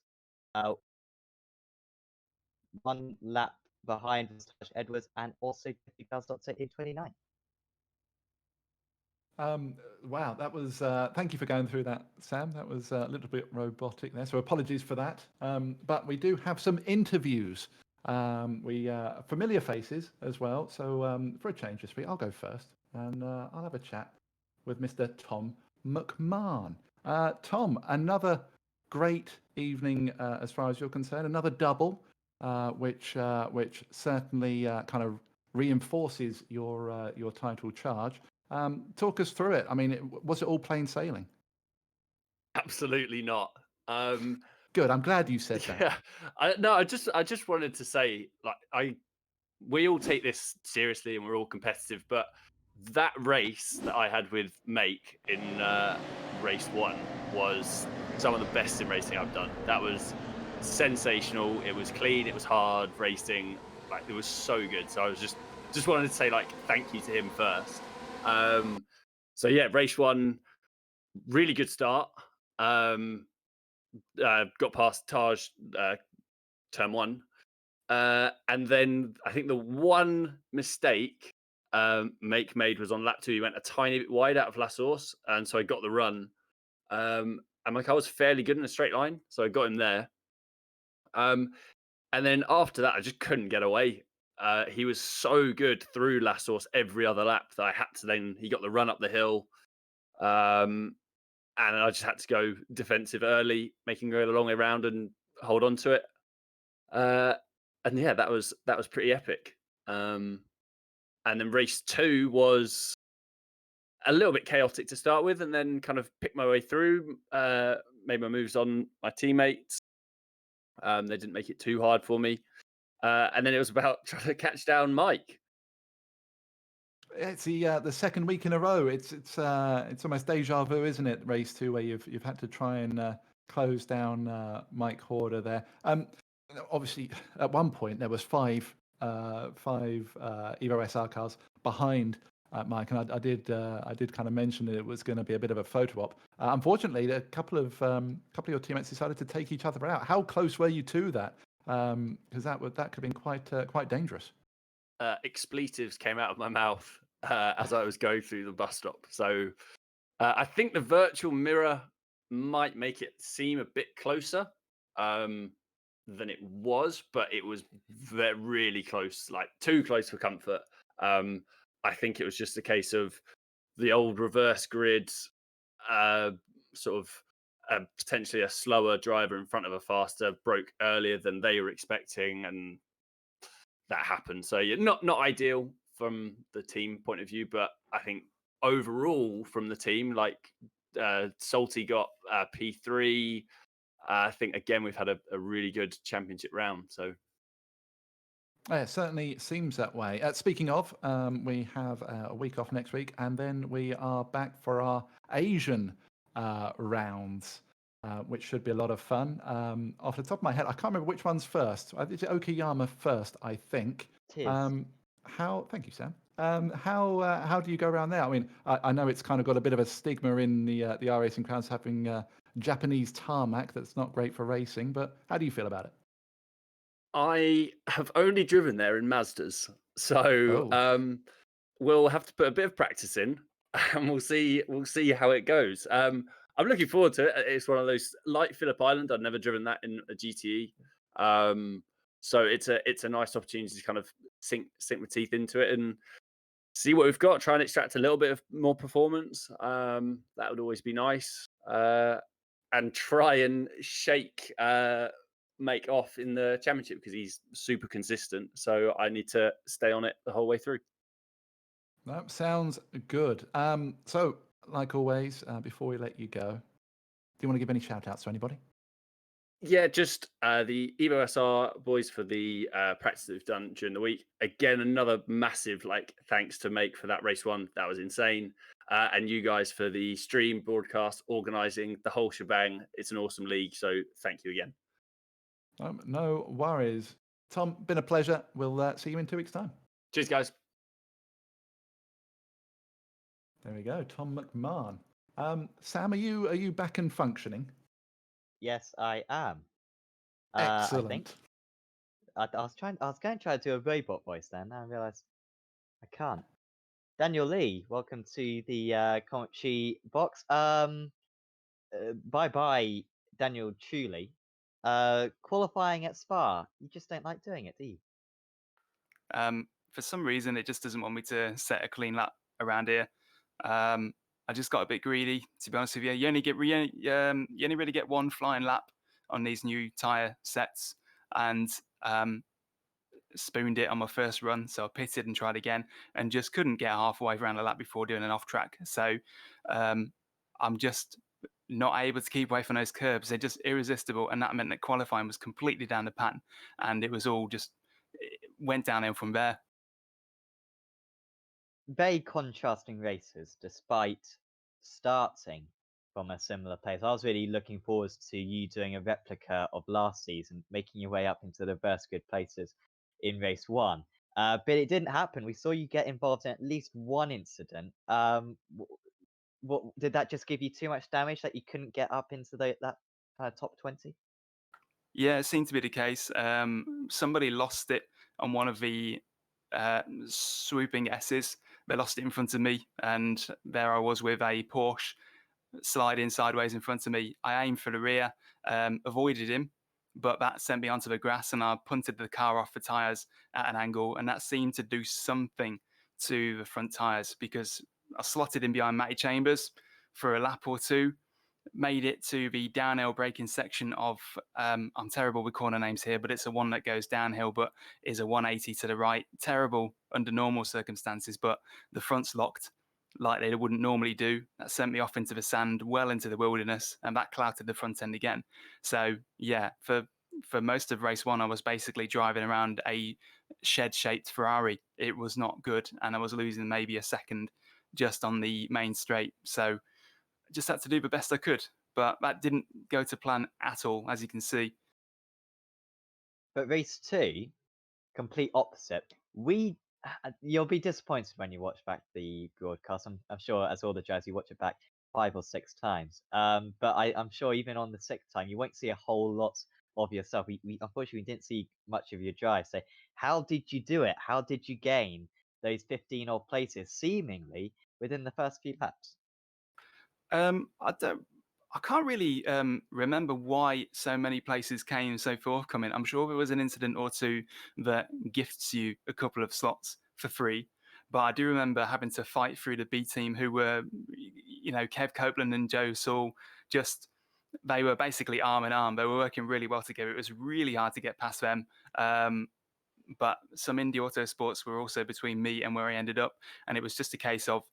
1 lap behind was Tash Edwards, and also Jeffrey Doctor in 29. Wow, that was. Thank you for going through that, Sam. That was a little bit robotic there, so apologies for that. But we do have some interviews. We familiar faces as well. So for a change this week, I'll go first, and I'll have a chat with Mr. Tom McMahon. Tom, another great evening as far as you're concerned. Another double, which certainly kind of reinforces your title charge. Talk us through it. I mean, was it all plain sailing? Absolutely not. Good. I'm glad you said that. Yeah, I just wanted to say, like, we all take this seriously and we're all competitive, but that race that I had with Make in race 1 was some of the best in racing I've done. That was sensational. It was clean. It was hard racing. Like, it was so good. So I was just wanted to say, like, thank you to him first. So yeah, race 1, really good start. Got past Taj turn 1. And then I think the one mistake Make made was on lap 2. He went a tiny bit wide out of La Source, and so I got the run. And my car was fairly good in a straight line, so I got him there. And then after that, I just couldn't get away. He was so good through La Source every other lap that I had to then, he got the run up the hill. And I just had to go defensive early, making go the long way around and hold on to it. And yeah, that was pretty epic. And then race 2 was a little bit chaotic to start with, and then kind of picked my way through. Made my moves on my teammates. They didn't make it too hard for me. And then it was about trying to catch down Mike. It's the second week in a row. It's almost deja vu, isn't it? Race 2, where you've had to try and close down Mike Horder there. Obviously, at one point there was five Evo SR cars behind Mike, and I did kind of mention that it was going to be a bit of a photo op. Unfortunately, a couple of your teammates decided to take each other out. How close were you to that? Because that could have been quite dangerous. Expletives came out of my mouth as I was going through the bus stop. So I think the virtual mirror might make it seem a bit closer than it was, but it was really close, like too close for comfort. I think it was just a case of the old reverse grid, sort of potentially a slower driver in front of a faster broke earlier than they were expecting, and that happened. So yeah, not ideal from the team point of view, but I think overall from the team, like Salty got P3. I think again we've had a really good championship round. So it certainly seems that way. Speaking of, we have a week off next week, and then we are back for our Asian rounds, which should be a lot of fun. Off the top of my head, I can't remember which one's first. It's Okayama first, I think. Tis. Thank you, Sam. How do you go around there? I mean, I know it's kind of got a bit of a stigma in the iRacing crowds having Japanese tarmac that's not great for racing, but how do you feel about it? I have only driven there in Mazdas, so we'll have to put a bit of practice in, and we'll see how it goes. I'm looking forward to it. It's one of those, like Phillip Island. I've never driven that in a GTE, so it's a nice opportunity to kind of sink my teeth into it and see what we've got. Try and extract a little bit of more performance. That would always be nice, and try and shake Make off in the championship because he's super consistent. So I need to stay on it the whole way through. That sounds good. So, like always, before we let you go, do you want to give any shout outs to anybody? Yeah, just the Evo SR boys for the practice that we've done during the week. Again, another massive thanks to Make for that race one. That was insane. And you guys for the stream broadcast, organizing the whole shebang. It's an awesome league. So thank you again. No worries. Tom, been a pleasure. We'll see you in 2 weeks' time. Cheers, guys. There we go, Tom McMahon. Sam, are you back and functioning? Yes, I am. I think. Excellent. I was going to try to do a robot voice then. Now I realise I can't. Daniel Lee, welcome to the commentary box. Bye bye, Daniel Truly. Qualifying at Spa. You just don't like doing it, do you? For some reason, it just doesn't want me to set a clean lap around here. I just got a bit greedy, to be honest with you. You only really get one flying lap on these new tyre sets, and spooned it on my first run. So I pitted and tried again, and just couldn't get halfway around the lap before doing an off track. So I'm just not able to keep away from those curbs. They're just irresistible, and that meant that qualifying was completely down the pan, and it was all just it went downhill from there. Very contrasting races, despite starting from a similar place. I was really looking forward to you doing a replica of last season, making your way up into the first good places in race one. But it didn't happen. We saw you get involved in at least one incident. What did that just give you too much damage that you couldn't get up into that top 20? Yeah, it seemed to be the case. Somebody lost it on one of the swooping S's. They lost it in front of me, and there I was with a Porsche sliding sideways in front of me. I aimed for the rear, avoided him, but that sent me onto the grass, and I punted the car off the tyres at an angle, and that seemed to do something to the front tyres because I slotted in behind Matty Chambers for a lap or two, made it to the downhill braking section of I'm terrible with corner names here, but it's a one that goes downhill but is a 180 to the right. Terrible under normal circumstances, but the front's locked like they wouldn't normally do. That sent me off into the sand, well into the wilderness, and that clouted the front end again. So yeah, for most of race one, I was basically driving around a shed-shaped Ferrari. It was not good, and I was losing maybe a second just on the main straight. So just had to do the best I could, but that didn't go to plan at all, as you can see. But race two, complete opposite. You'll be disappointed when you watch back the broadcast. I'm sure, as all the jazz, you watch it back 5 or 6 times. But I'm sure even on the sixth time, you won't see a whole lot of yourself. We unfortunately didn't see much of your drive. So how did you do it? How did you gain those 15 odd places, seemingly within the first few laps? I don't. I can't really remember why so many places came so forthcoming. I'm sure there was an incident or two that gifts you a couple of slots for free, but I do remember having to fight through the B team, who were, Kev Copeland and Joe Saul. Just they were basically arm in arm. They were working really well together. It was really hard to get past them. But some indie auto sports were also between me and where I ended up, and it was just a case of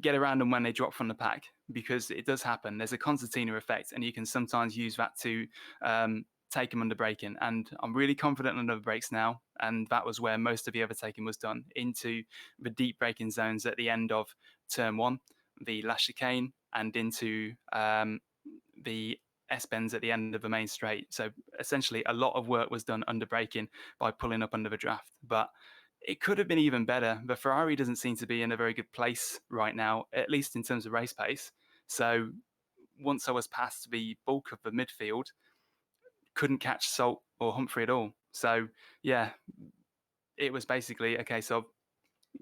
get around them when they drop from the pack, because it does happen. There's a concertina effect, and you can sometimes use that to take them under braking. And I'm really confident under the brakes now, and that was where most of the overtaking was done, into the deep braking zones at the end of turn one, the last chicane, and into the S-bends at the end of the main straight. So essentially a lot of work was done under braking by pulling up under the draft. But it could have been even better. The Ferrari doesn't seem to be in a very good place right now, at least in terms of race pace. So once I was past the bulk of the midfield, couldn't catch Salt or Humphrey at all. So yeah, it was basically a case of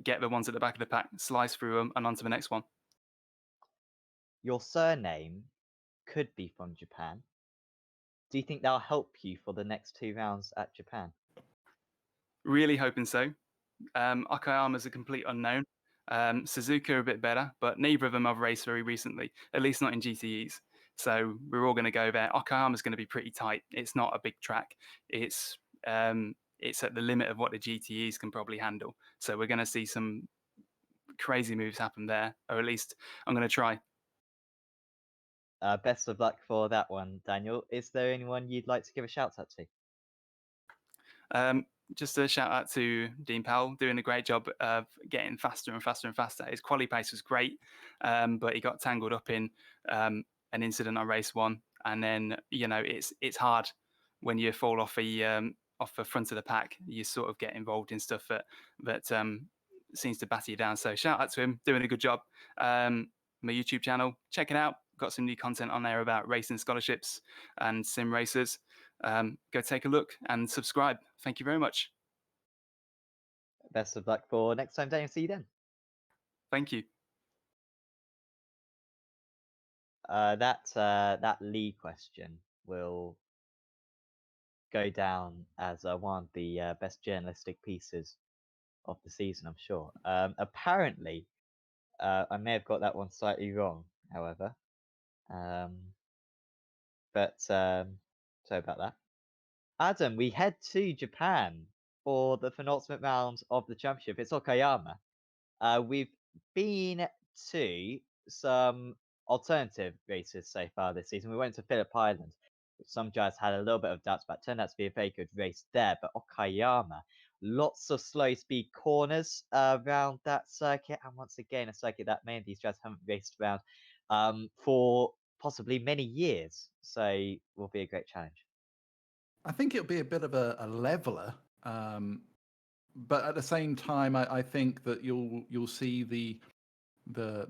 get the ones at the back of the pack, slice through them, and on to the next one. Your surname could be from Japan. Do you think that'll help you for the next 2 rounds at Japan? Really hoping so. Akayama's a complete unknown. Suzuka are a bit better, but neither of them have raced very recently, at least not in GTEs. So we're all going to go there. Akayama's going to be pretty tight. It's not a big track. It's at the limit of what the GTEs can probably handle. So we're going to see some crazy moves happen there, or at least I'm going to try. Best of luck for that one, Daniel. Is there anyone you'd like to give a shout out to? Just a shout out to Dean Powell, doing a great job of getting faster and faster and faster. His quali pace was great, but he got tangled up in an incident on race one, and then it's hard when you fall off the front of the pack. You sort of get involved in stuff that seems to batter you down. So shout out to him, doing a good job. My YouTube channel, check it out. Got some new content on there about racing scholarships and sim racers. Go take a look and subscribe. Thank you very much. Best of luck for next time, Daniel. See you then. Thank you. That league question will go down as one of the best journalistic pieces of the season, I'm sure. Apparently, I may have got that one slightly wrong, however. Sorry about that. Adam, we head to Japan for the penultimate round of the championship. It's Okayama. We've been to some alternative races so far this season. We went to Phillip Island, which some guys had a little bit of doubts about. Turned out to be a very good race there. But Okayama, lots of slow speed corners around that circuit. And once again, a circuit that many of these guys haven't raced around for possibly many years. So will be a great challenge. I think it'll be a bit of a leveler, but at the same time, I think that you'll see the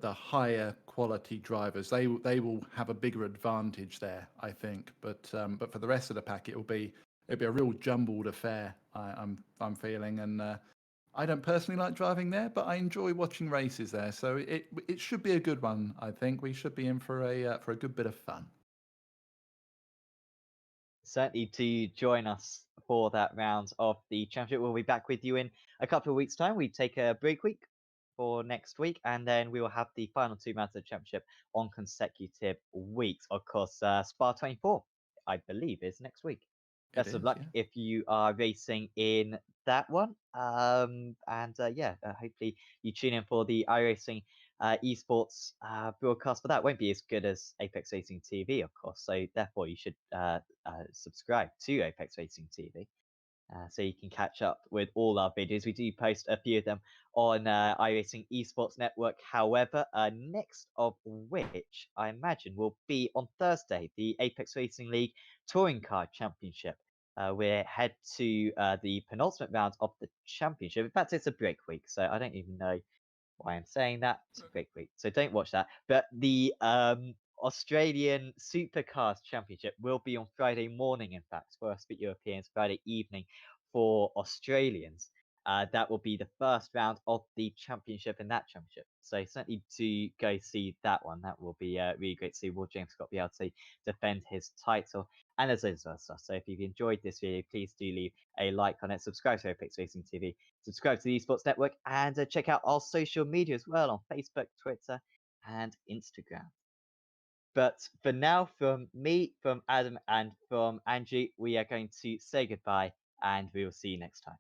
higher quality drivers. They will have a bigger advantage there, I think. But for the rest of the pack, it'll be a real jumbled affair. I'm feeling, and I don't personally like driving there, but I enjoy watching races there. So it should be a good one. I think we should be in for a good bit of fun. Certainly to join us for that round of the championship. We'll be back with you in a couple of weeks' time. We take a break week for next week, and then we will have the final two rounds of the championship on consecutive weeks. Of course, Spa 24, I believe, is next week. Best of luck if you are racing in that one. Hopefully you tune in for the iRacing esports broadcast, but that won't be as good as Apex Racing TV, of course. So therefore, you should subscribe to Apex Racing TV. So you can catch up with all our videos. We do post a few of them on iRacing Esports Network. However, next of which I imagine will be on Thursday, the Apex Racing League Touring Car Championship. We're head to the penultimate round of the championship. In fact, it's a break week, so I don't even know why I'm saying that. It's a great week, so don't watch that. But the Australian Supercars Championship will be on Friday morning, in fact, for us Fit Europeans, Friday evening for Australians. That will be the first round of the championship in that championship. So certainly do go see that one. That will be really great to see. Will James Scott be able to defend his title? And there's loads of other stuff. So if you've enjoyed this video, please do leave a like on it. Subscribe to Apex Racing TV. Subscribe to the Esports Network. And check out our social media as well on Facebook, Twitter, and Instagram. But for now, from me, from Adam, and from Angie, we are going to say goodbye, and we will see you next time.